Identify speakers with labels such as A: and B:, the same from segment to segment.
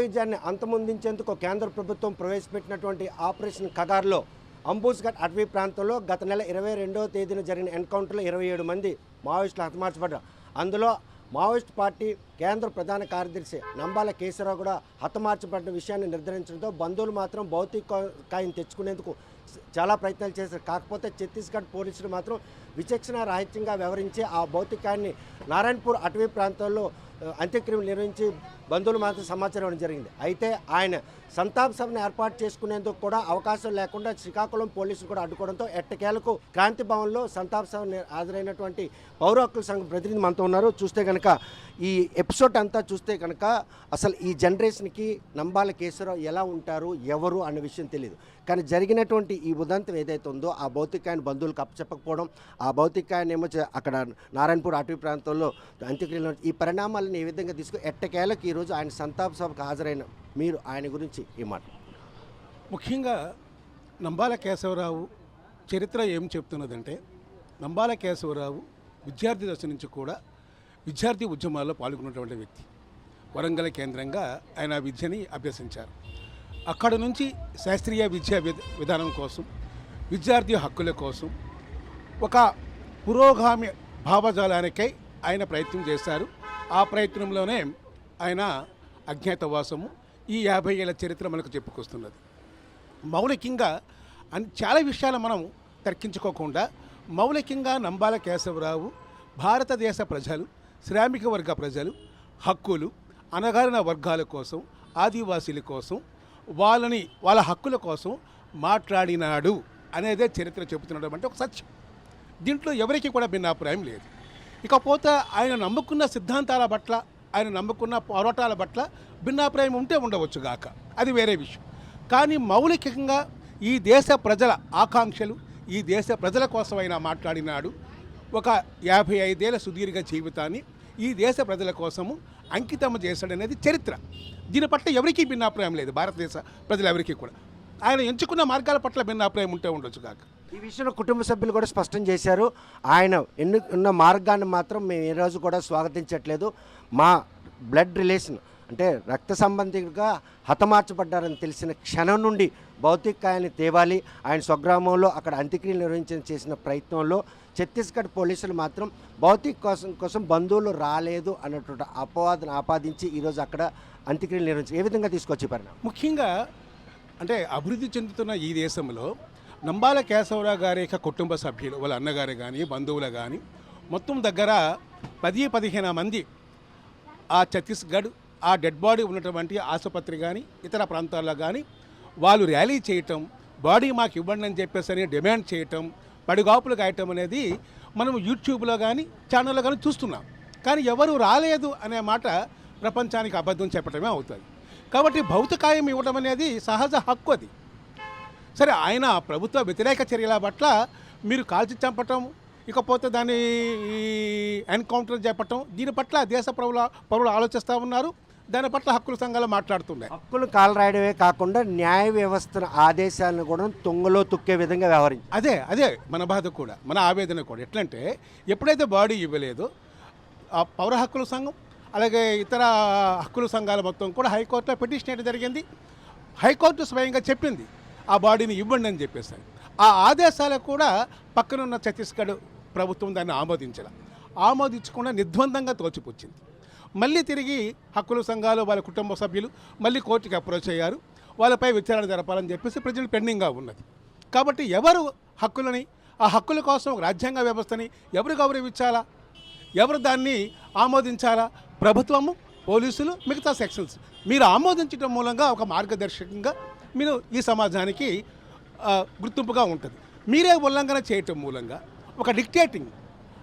A: వైద్యాన్ని అంతమొందించేందుకు కేంద్ర ప్రభుత్వం ప్రవేశపెట్టినటువంటి ఆపరేషన్ కగార్లో అంబుజ్ఘట్ అటవీ ప్రాంతంలో గత నెల 22వ తేదీన జరిగిన ఎన్కౌంటర్లో 27 మంది మావోయిస్టులు హతమార్చబడ్డారు. అందులో మావోయిస్ట్ పార్టీ కేంద్ర ప్రధాన కార్యదర్శి నంబాల కేశవరావు కూడా హతమార్చబడిన విషయాన్ని నిర్ధారించడంతో బంధువులు మాత్రం భౌతికాయం తెచ్చుకునేందుకు చాలా ప్రయత్నాలు చేశారు. కాకపోతే ఛత్తీస్గఢ్ పోలీసులు మాత్రం విచక్షణ రాహిత్యంగా వ్యవహరించి ఆ భౌతికాన్ని నారాయణపూర్ అటవీ ప్రాంతాల్లో అంత్యక్రియలు నిర్వహించి బంధువులు మాత్రం సమాచారం ఇవ్వడం జరిగింది. అయితే ఆయన సంతాప సభను ఏర్పాటు చేసుకునేందుకు కూడా అవకాశం లేకుండా శ్రీకాకుళం పోలీసులు కూడా అడ్డుకోవడంతో ఎట్టకేలకు క్రాంతి భవన్లో సంతాప సభ హాజరైనటువంటి పౌర హక్కుల సంఘం ప్రతినిధి మనతో ఉన్నారు. చూస్తే కనుక ఈ ఎపిసోడ్ అంతా చూస్తే కనుక అసలు ఈ జనరేషన్కి నంబాల కేశవరావు ఎలా ఉంటారు, ఎవరు అన్న విషయం తెలియదు. కానీ జరిగినటువంటి ఈ ఉదంతం ఏదైతే ఉందో ఆ భౌతికాన్ని బంధువులకు అప్పచెప్పకపోవడం, ఆ భౌతికాన్ని ఏమో అక్కడ నారాయణపూర్ అటవీ ప్రాంతంలో అంత్యక్రియలు, ఈ పరిణామాలను ఏ విధంగా తీసుకుని ఎట్టకేలకు ఈరోజు ఆయన సంతాప సభకు హాజరైన మీరు ఆయన గురించి ఈ మాట.
B: ముఖ్యంగా నంబాల కేశవరావు చరిత్ర ఏం చెప్తున్నదంటే, నంబాల కేశవరావు విద్యార్థి దశ నుంచి కూడా విద్యార్థి ఉద్యమాల్లో పాల్గొన్నటువంటి వ్యక్తి. వరంగల్ కేంద్రంగా ఆయన విద్యని అభ్యసించారు. అక్కడ నుంచి శాస్త్రీయ విద్యా విధానం కోసం, విద్యార్థి హక్కుల కోసం, ఒక పురోగామి భావజాలానికై ఆయన ప్రయత్నం చేశారు. ఆ ప్రయత్నంలోనే ఆయన అజ్ఞాతవాసము ఈ 50 ఏళ్ల చరిత్ర మనకు చెప్పుకొస్తున్నది. మౌలికంగా చాలా విషయాలు మనం తర్కించుకోకుండా మౌలికంగా నంబాల కేశవరావు భారతదేశ ప్రజలు, శ్రామిక వర్గ ప్రజలు హక్కులు, అణగారిన వర్గాల కోసం, ఆదివాసీల కోసం, వాళ్ళ హక్కుల కోసం మాట్లాడినాడు అనేదే చరిత్ర చెబుతున్నాడు. అంటే ఒక సత్యం. దీంట్లో ఎవరికి కూడా భిన్నాభిప్రాయం లేదు. ఇకపోతే ఆయన నమ్ముకున్న సిద్ధాంతాల పట్ల, ఆయన నమ్ముకున్న పోరాటాల పట్ల భిన్నాభిప్రాయం ఉంటే ఉండవచ్చు గాక, అది వేరే విషయం. కానీ మౌలికంగా ఈ దేశ ప్రజల ఆకాంక్షలు, ఈ దేశ ప్రజల కోసం ఆయన మాట్లాడినాడు. ఒక 55 ఏళ్ల సుదీర్ఘ జీవితాన్ని ఈ దేశ ప్రజల కోసము అంకితం చేశాడనేది చరిత్ర. దీని పట్ల ఎవరికీ భిన్నాభిప్రాయం లేదు, భారతదేశ ప్రజలు ఎవరికీ కూడా. ఆయన ఎంచుకున్న మార్గాల పట్ల భిన్నాభిప్రాయం ఉంటే ఉండొచ్చు కాక.
A: ఈ విషయంలో కుటుంబ సభ్యులు కూడా స్పష్టం చేశారు. ఆయన ఎన్నుకున్న మార్గాన్ని మాత్రం మేము ఏ రోజు కూడా స్వాగతించట్లేదు. మా బ్లడ్ రిలేషన్ అంటే రక్త సంబంధిగా హతమార్చబడ్డారని తెలిసిన క్షణం నుండి భౌతికాయాన్ని తేవాలి, ఆయన స్వగ్రామంలో అక్కడ అంత్యక్రియలు చేసిన ప్రయత్నంలో ఛత్తీస్గఢ్ పోలీసులు మాత్రం భౌతిక కోసం బంధువులు రాలేదు అన్నటువంటి అపవాదను ఆపాదించి ఈరోజు అక్కడ అంత్యక్రియలు నిర్వహించి ఏ విధంగా తీసుకొచ్చి పరిణామం.
B: ముఖ్యంగా అంటే అభివృద్ధి చెందుతున్న ఈ దేశంలో నంబాల కేశవరావు గారి యొక్క కుటుంబ సభ్యులు, వాళ్ళ అన్నగారు కానీ బంధువులు కానీ మొత్తం దగ్గర 10-15 మంది ఆ ఛత్తీస్గఢ్ ఆ డెడ్ బాడీ ఉన్నటువంటి ఆసుపత్రి కానీ ఇతర ప్రాంతాల్లో కానీ వాళ్ళు ర్యాలీ చేయటం, బాడీ మాకు ఇవ్వండి అని చెప్పేసి డిమాండ్ చేయటం, పడిగాపులు కాయటం అనేది మనం యూట్యూబ్లో కానీ ఛానల్లో కానీ చూస్తున్నాం. కానీ ఎవరు రాలేదు అనే మాట ప్రపంచానికి అబద్ధం చెప్పడమే అవుతుంది. కాబట్టి భౌతికాయం ఇవ్వడం అనేది సహజ హక్కు. అది సరే, ఆయన ప్రభుత్వ వ్యతిరేక చర్యల పట్ల మీరు కాల్చి చంపటం, ఇకపోతే దాన్ని ఎన్కౌంటర్ చెప్పటం, దీని పట్ల దేశ పౌరులు ఆలోచిస్తూ ఉన్నారు. దాని పట్ల హక్కుల సంఘాలు మాట్లాడుతున్నాయి.
A: హక్కులు కాలు రాయడమే కాకుండా న్యాయ వ్యవస్థ ఆదేశాలను కూడా తొంగలో తొక్కే విధంగా వ్యవహరించి
B: అదే మన బాధ కూడా, మన ఆవేదన కూడా. ఎట్లంటే ఎప్పుడైతే బాడీ ఇవ్వలేదో ఆ పౌర హక్కుల సంఘం అలాగే ఇతర హక్కుల సంఘాల మొత్తం కూడా హైకోర్టులో పిటిషన్ వేయడం జరిగింది. హైకోర్టు స్వయంగా చెప్పింది ఆ బాడీని ఇవ్వండి అని చెప్పేసి. ఆ ఆదేశాలు కూడా పక్కనున్న ఛత్తీస్గఢ్ ప్రభుత్వం దాన్ని ఆమోదించకుండా నిర్ద్వందంగా తోచిపుచ్చింది. మళ్ళీ తిరిగి హక్కుల సంఘాలు వాళ్ళ కుటుంబ సభ్యులు మళ్ళీ కోర్టుకి అప్రోచ్ అయ్యారు. వాళ్ళపై విచారణ జరపాలని చెప్పేసి ప్రజలు పెండింగ్గా ఉన్నది. కాబట్టి ఎవరు హక్కులని, ఆ హక్కుల కోసం రాజ్యాంగ వ్యవస్థని ఎవరు గౌరవించాలా, ఎవరు దాన్ని ఆమోదించాలా? ప్రభుత్వము, పోలీసులు, మిగతా సెక్షన్స్. మీరు ఆమోదించడం మూలంగా ఒక మార్గదర్శకంగా మీరు ఈ సమాజానికి గుర్తింపుగా ఉంటుంది. మీరే ఉల్లంఘన చేయటం మూలంగా ఒక డిక్టేటింగ్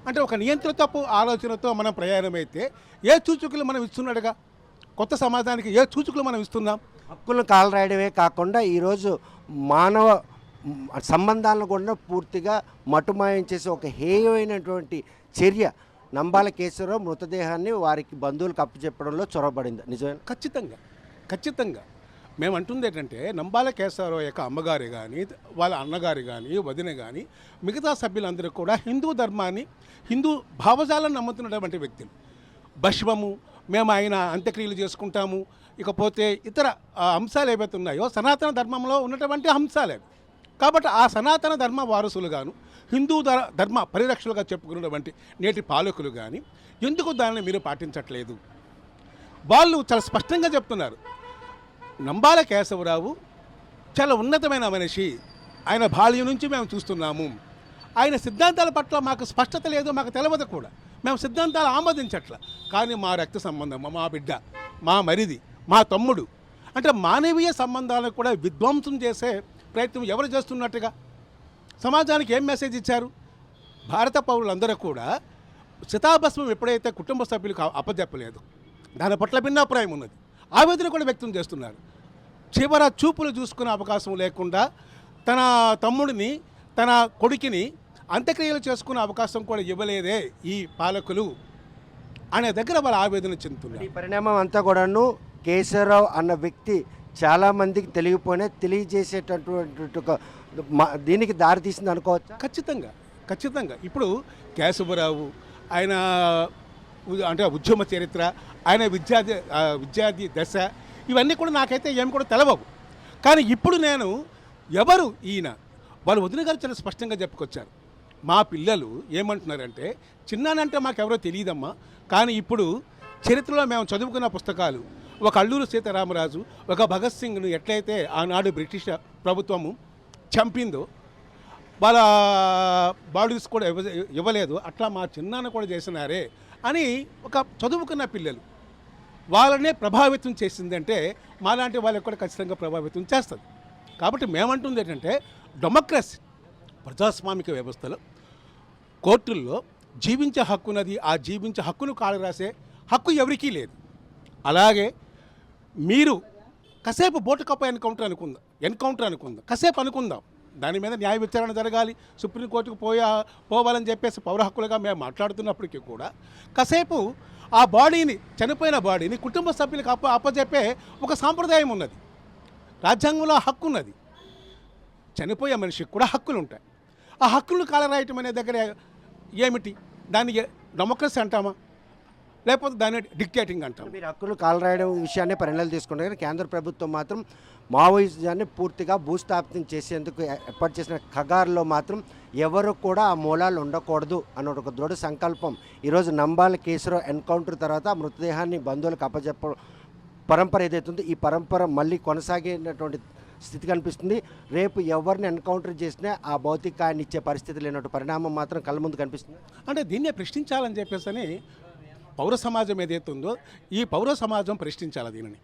B: అంటే ఒక నియంత్రితపు ఆలోచనతో మనం ప్రయాణమైతే ఏ సూచకులు మనం ఇస్తున్నాడుగా, కొత్త సమాజానికి ఏ సూచకులు మనం ఇస్తున్నాం?
A: హక్కులను కాలు రాయడమే కాకుండా ఈరోజు మానవ సంబంధాలను కూడా పూర్తిగా మటుమాయం చేసే ఒక హేయమైనటువంటి చర్య నంబాల కేశవరావు మృతదేహాన్ని వారికి బంధువులకు అప్పచెప్పడంలో చొరవబడింది. నిజమే?
B: ఖచ్చితంగా మేము అంటుంది ఏంటంటే, నంబాల కేశవరావు యొక్క అమ్మగారు కానీ, వాళ్ళ అన్నగారు కానీ, వదిన కానీ, మిగతా సభ్యులందరూ కూడా హిందూ ధర్మాన్ని, హిందూ భావజాలను నమ్ముతున్నటువంటి వ్యక్తులు. భస్మము, మేము ఆయన అంత్యక్రియలు చేసుకుంటాము, ఇకపోతే ఇతర అంశాలు ఏవైతే ఉన్నాయో సనాతన ధర్మంలో ఉన్నటువంటి అంశాలే. కాబట్టి ఆ సనాతన ధర్మ వారసులుగాను హిందూ ధర్మ పరిరక్షలుగా చెప్పుకున్నటువంటి నేటి పాలకులు కానీ ఎందుకు దాన్ని మీరు పాటించట్లేదు? వాళ్ళు చాలా స్పష్టంగా చెప్తున్నారు. నంబాల కేశవరావు చాలా ఉన్నతమైన మనిషి, ఆయన బాల్యం నుంచి మేము చూస్తున్నాము. ఆయన సిద్ధాంతాల పట్ల మాకు స్పష్టత లేదు, మాకు తెలియదు కూడా. మేము సిద్ధాంతాలు ఆమోదించట్ల. కానీ మా రక్త సంబంధం, మా బిడ్డ, మా మరిది, మా తమ్ముడు అంటే మానవీయ సంబంధాలను కూడా విధ్వంసం చేసే ప్రయత్నం ఎవరు చేస్తున్నట్టుగా సమాజానికి ఏం మెసేజ్ ఇచ్చారు? భారత పౌరులందరూ కూడా చితాభస్మం ఎప్పుడైతే కుటుంబ సభ్యులకు అప్పజెప్పలేదు, దాని పట్ల భిన్నాభిప్రాయం ఉన్నది, ఆవేదన కూడా వ్యక్తం చేస్తున్నారు. చివర చూపులు చూసుకునే అవకాశం లేకుండా తన తమ్ముడిని, తన కొడుకుని అంత్యక్రియలు చేసుకునే అవకాశం కూడా ఇవ్వలేదే ఈ పాలకులు అనే దగ్గర వాళ్ళ ఆవేదన చెందుతున్నారు.
A: ఈ పరిణామం అంతా కూడాను కేశవరావు అన్న వ్యక్తి చాలామందికి తెలియజేసేటటువంటి దీనికి దారి తీసింది అనుకోవచ్చు.
B: ఖచ్చితంగా ఇప్పుడు కేశవరావు ఆయన అంటే ఉద్యమ చరిత్ర, ఆయన విద్యార్థి దశ ఇవన్నీ కూడా నాకైతే ఏమి కూడా తెలవవు. కానీ ఇప్పుడు నేను ఎవరు ఈయన వాళ్ళు వదిన గారు చాలా స్పష్టంగా చెప్పుకొచ్చారు. మా పిల్లలు ఏమంటున్నారంటే చిన్నానంటే మాకెవరో తెలియదమ్మా, కానీ ఇప్పుడు చరిత్రలో మేము చదువుకున్న పుస్తకాలు ఒక అల్లూరు సీతారామరాజు, ఒక భగత్ సింగ్ను ఎట్లయితే ఆనాడు బ్రిటిష్ ప్రభుత్వము చంపిందో, వాళ్ళ బాడీస్ కూడా ఇవ్వలేదు, అట్లా మా చిన్నాన్న కూడా చేసినారే అని ఒక చదువుకున్న పిల్లలు వాళ్ళనే ప్రభావితం చేసిందంటే మాలాంటి వాళ్ళకి కూడా ఖచ్చితంగా ప్రభావితం చేస్తుంది. కాబట్టి మేమంటుంది ఏంటంటే డెమోక్రసీ ప్రజాస్వామిక వ్యవస్థలో కోర్టుల్లో జీవించే హక్కున్నది, ఆ జీవించే హక్కును కాలు రాసే హక్కు ఎవరికీ లేదు. అలాగే మీరు కాసేపు బోటుకప్ప ఎన్కౌంటర్ అనుకుందాం, కాసేపు అనుకుందాం, దాని మీద న్యాయ విచారణ జరగాలి, సుప్రీంకోర్టుకు పోవాలని చెప్పేసి పౌర హక్కులుగా మేము మాట్లాడుతున్నప్పటికీ కూడా కాసేపు ఆ బాడీని, చనిపోయిన బాడీని కుటుంబ సభ్యులకు అప్పచెప్పే ఒక సాంప్రదాయం ఉన్నది. రాజ్యాంగంలో హక్కు ఉన్నది, చనిపోయే మనిషికి కూడా హక్కులు ఉంటాయి. ఆ హక్కులను కాలరాయటం అనే దగ్గర ఏమిటి? దాన్ని డెమోక్రసీ అంటామా, లేకపోతే దాన్ని డిక్టేటింగ్ అంటాం?
A: మీరు హక్కులు కాలరాయడం విషయాన్ని పరిణామాలు తీసుకుంటారు. కానీ కేంద్ర ప్రభుత్వం మాత్రం మావోయిజాన్ని పూర్తిగా భూస్థాపితం చేసేందుకు ఏర్పాటు చేసిన ఖగార్లో మాత్రం ఎవరు కూడా ఆ మూలాలు ఉండకూడదు అన్న ఒక దృఢ సంకల్పం ఈరోజు నంబాల కేసులో ఎన్కౌంటర్ తర్వాత మృతదేహాన్ని బంధువులకు అప్పచెప్ప పరంపర ఏదైతే ఉందో ఈ పరంపర మళ్ళీ కొనసాగినటువంటి స్థితి కనిపిస్తుంది. రేపు ఎవరిని ఎన్కౌంటర్ చేసినా ఆ భౌతికాన్ని ఇచ్చే పరిస్థితి లేనటువంటి పరిణామం మాత్రం కళ్ళ ముందు కనిపిస్తుంది.
B: అంటే దీన్నే ప్రశ్నించాలని చెప్పేసి పౌర సమాజం ఏదైతే ఉందో ఈ పౌర సమాజం ప్రశ్నించాలి దీనిని.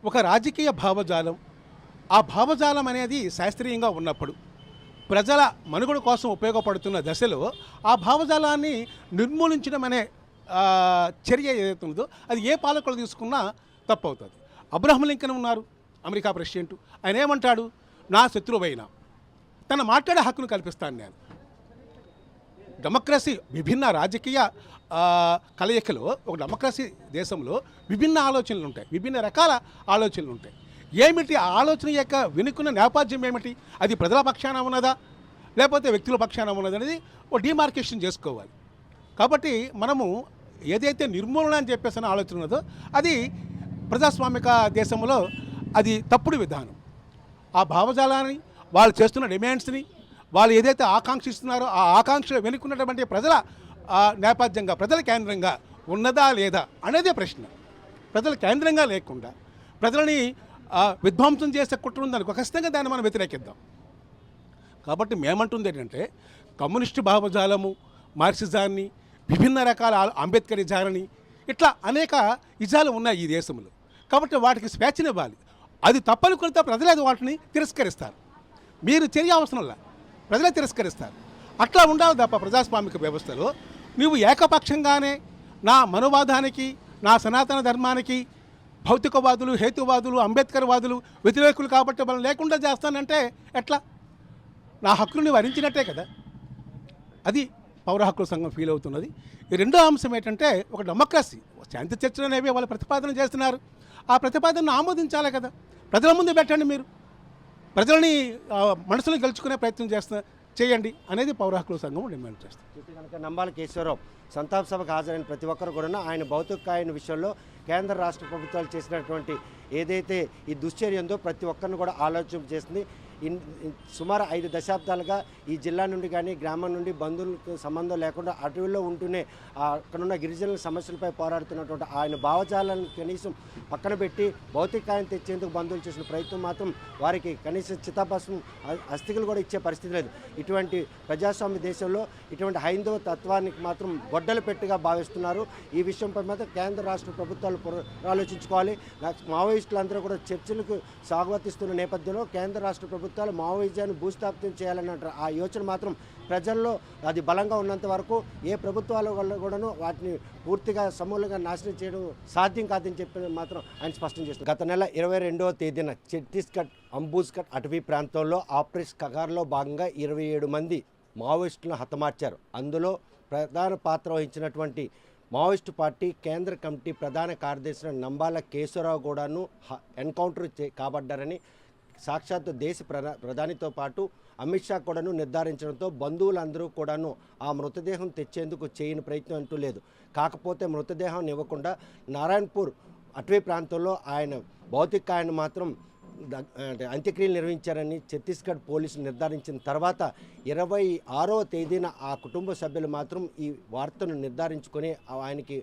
B: ఒక రాజకీయ భావజాలం, ఆ భావజాలం అనేది శాస్త్రీయంగా ఉన్నప్పుడు ప్రజల మనుగడ కోసం ఉపయోగపడుతున్న దశలో ఆ భావజాలాన్ని నిర్మూలించడం అనే చర్య ఏదైతే ఉందో అది ఏ పాలకులు తీసుకున్నా తప్పు అవుతుంది. అబ్రహం లింకన్ ఉన్నారు, అమెరికా ప్రెసిడెంట్. ఆయన ఏమంటాడు? నా శత్రువైనా తన మాట్లాడే హక్కును కల్పిస్తాను నేను. డెమోక్రసీ విభిన్న రాజకీయ కలయికలో ఒక డెమోక్రసీ దేశంలో విభిన్న ఆలోచనలు ఉంటాయి, విభిన్న రకాల ఆలోచనలు ఉంటాయి. ఏమిటి ఆ ఆలోచన యొక్క వెనుకున్న నేపథ్యం ఏమిటి? అది ప్రజల పక్షాన ఉన్నదా లేకపోతే వ్యక్తుల పక్షాన ఉన్నది అనేది ఒక డిమార్కేషన్ చేసుకోవాలి. కాబట్టి మనము ఏదైతే నిర్మూలన అని చెప్పేసి ఆలోచన ఉన్నదో అది ప్రజాస్వామిక దేశంలో అది తప్పుడు విధానం. ఆ భావజాలాన్ని, వాళ్ళు చేస్తున్న డిమాండ్స్ని, వాళ్ళు ఏదైతే ఆకాంక్షిస్తున్నారో ఆ ఆకాంక్ష వెనుకున్నటువంటి ప్రజల నేపథ్యంగా, ప్రజల కేంద్రంగా ఉన్నదా లేదా అనేదే ప్రశ్న. ప్రజల కేంద్రంగా లేకుండా ప్రజలని విధ్వంసం చేసే కుట్ర ఉందనుకో ఖచ్చితంగా దాన్ని మనం వ్యతిరేకిద్దాం. కాబట్టి మేమంటుంది ఏంటంటే కమ్యూనిస్టు భావజాలము, మార్క్సిజాన్ని, విభిన్న రకాల అంబేద్కరిజాలని, ఇట్లా అనేక ఇజాలు ఉన్నాయి ఈ దేశంలో. కాబట్టి వాటికి స్వేచ్ఛనివ్వాలి. అది తప్పనుకుంటే ప్రజలే వాటిని తిరస్కరిస్తారు. మీరు చర్య అవసరంలా, ప్రజలే తిరస్కరిస్తారు. అట్లా ఉండాలి తప్ప ప్రజాస్వామిక వ్యవస్థలో నువ్వు ఏకపక్షంగానే నా మనోవాదానికి, నా సనాతన ధర్మానికి భౌతికవాదులు, హేతువాదులు, అంబేద్కర్ వాదులు వ్యతిరేకులు కాబట్టి మనం లేకుండా చేస్తానంటే ఎట్లా? నా హక్కులు నువ్వు వరించినట్టే కదా. అది పౌర హక్కుల సంఘం ఫీల్ అవుతున్నది. ఈ రెండో అంశం ఏంటంటే ఒక డెమోక్రసీ, శాంతి చర్చలు అనేవి వాళ్ళు ప్రతిపాదన చేస్తున్నారు. ఆ ప్రతిపాదనను ఆమోదించాలి కదా. ప్రజల ముందు పెట్టండి. మీరు ప్రజలని మనసులో గెలుచుకునే ప్రయత్నం చేయండి అనేది పౌర హక్కుల సంఘం డిమాండ్ చేస్తుంది.
A: చూస్తే కనుక నంబాల కేశవరావు సంతాప సభకు హాజరైన ప్రతి ఒక్కరు కూడా ఆయన భౌతిక కాయం విషయంలో కేంద్ర రాష్ట్ర ప్రభుత్వాలు చేసినటువంటి ఏదైతే ఈ దుశ్చర్య ఉందో ప్రతి ఒక్కరిని కూడా ఆలోచన చేస్తుంది. సుమారు 5 దశాబ్దాలుగా ఈ జిల్లా నుండి కానీ గ్రామం నుండి బంధువులకు సంబంధం లేకుండా అటవీలో ఉంటూనే అక్కడున్న గిరిజనుల సమస్యలపై పోరాడుతున్నటువంటి ఆయన భావజాలను కనీసం పక్కన పెట్టి భౌతికాయం తెచ్చేందుకు బంధువులు చేసిన ప్రయత్నం మాత్రం వారికి కనీసం చితాభస్మం అస్థికలు కూడా ఇచ్చే పరిస్థితి లేదు. ఇటువంటి ప్రజాస్వామ్య దేశంలో ఇటువంటి హైందవ తత్వానికి మాత్రం గొడ్డలు పెట్టుగా భావిస్తున్నారు. ఈ విషయంపై మాత్రం కేంద్ర రాష్ట్ర ప్రభుత్వాలు ఆలోచించుకోవాలి. మావోయిస్టులందరూ కూడా చర్చలకు స్వాగతిస్తున్న నేపథ్యంలో కేంద్ర రాష్ట్ర ప్రభుత్వాలు మావోయిజాన్ని భూస్థాపితం చేయాలన్న ఆ యోచన మాత్రం ప్రజల్లో అది బలంగా ఉన్నంత వరకు ఏ ప్రభుత్వాల వల్ల కూడాను వాటిని పూర్తిగా సమూలంగా నాశనం చేయడం సాధ్యం కాదని చెప్పి మాత్రం ఆయన స్పష్టం చేస్తున్నారు. గత నెల 22వ తేదీన ఛత్తీస్గఢ్ అంబుజ్ఘట్ అటవీ ప్రాంతంలో ఆపరేషన్ కగార్లో భాగంగా 27 మంది మావోయిస్టులను హతమార్చారు. అందులో ప్రధాన పాత్ర వహించినటువంటి మావోయిస్టు పార్టీ కేంద్ర కమిటీ ప్రధాన కార్యదర్శి నంబాల కేశవరావు కూడాను ఎన్కౌంటర్ కాబడ్డారని సాక్షాత్తు దేశ ప్రధానితో పాటు అమిత్ షా కూడాను నిర్ధారించడంతో బంధువులందరూ కూడాను ఆ మృతదేహం తెచ్చేందుకు చేయని ప్రయత్నం అంటూ లేదు. కాకపోతే మృతదేహం ఇవ్వకుండా నారాయణపూర్ అటవీ ప్రాంతంలో ఆయన భౌతికాయాన్ని మాత్రం అంత్యక్రియలు నిర్వహించారని ఛత్తీస్గఢ్ పోలీసులు నిర్ధారించిన తర్వాత 26వ తేదీన ఆ కుటుంబ సభ్యులు మాత్రం ఈ వార్తను నిర్ధారించుకొని ఆయనకి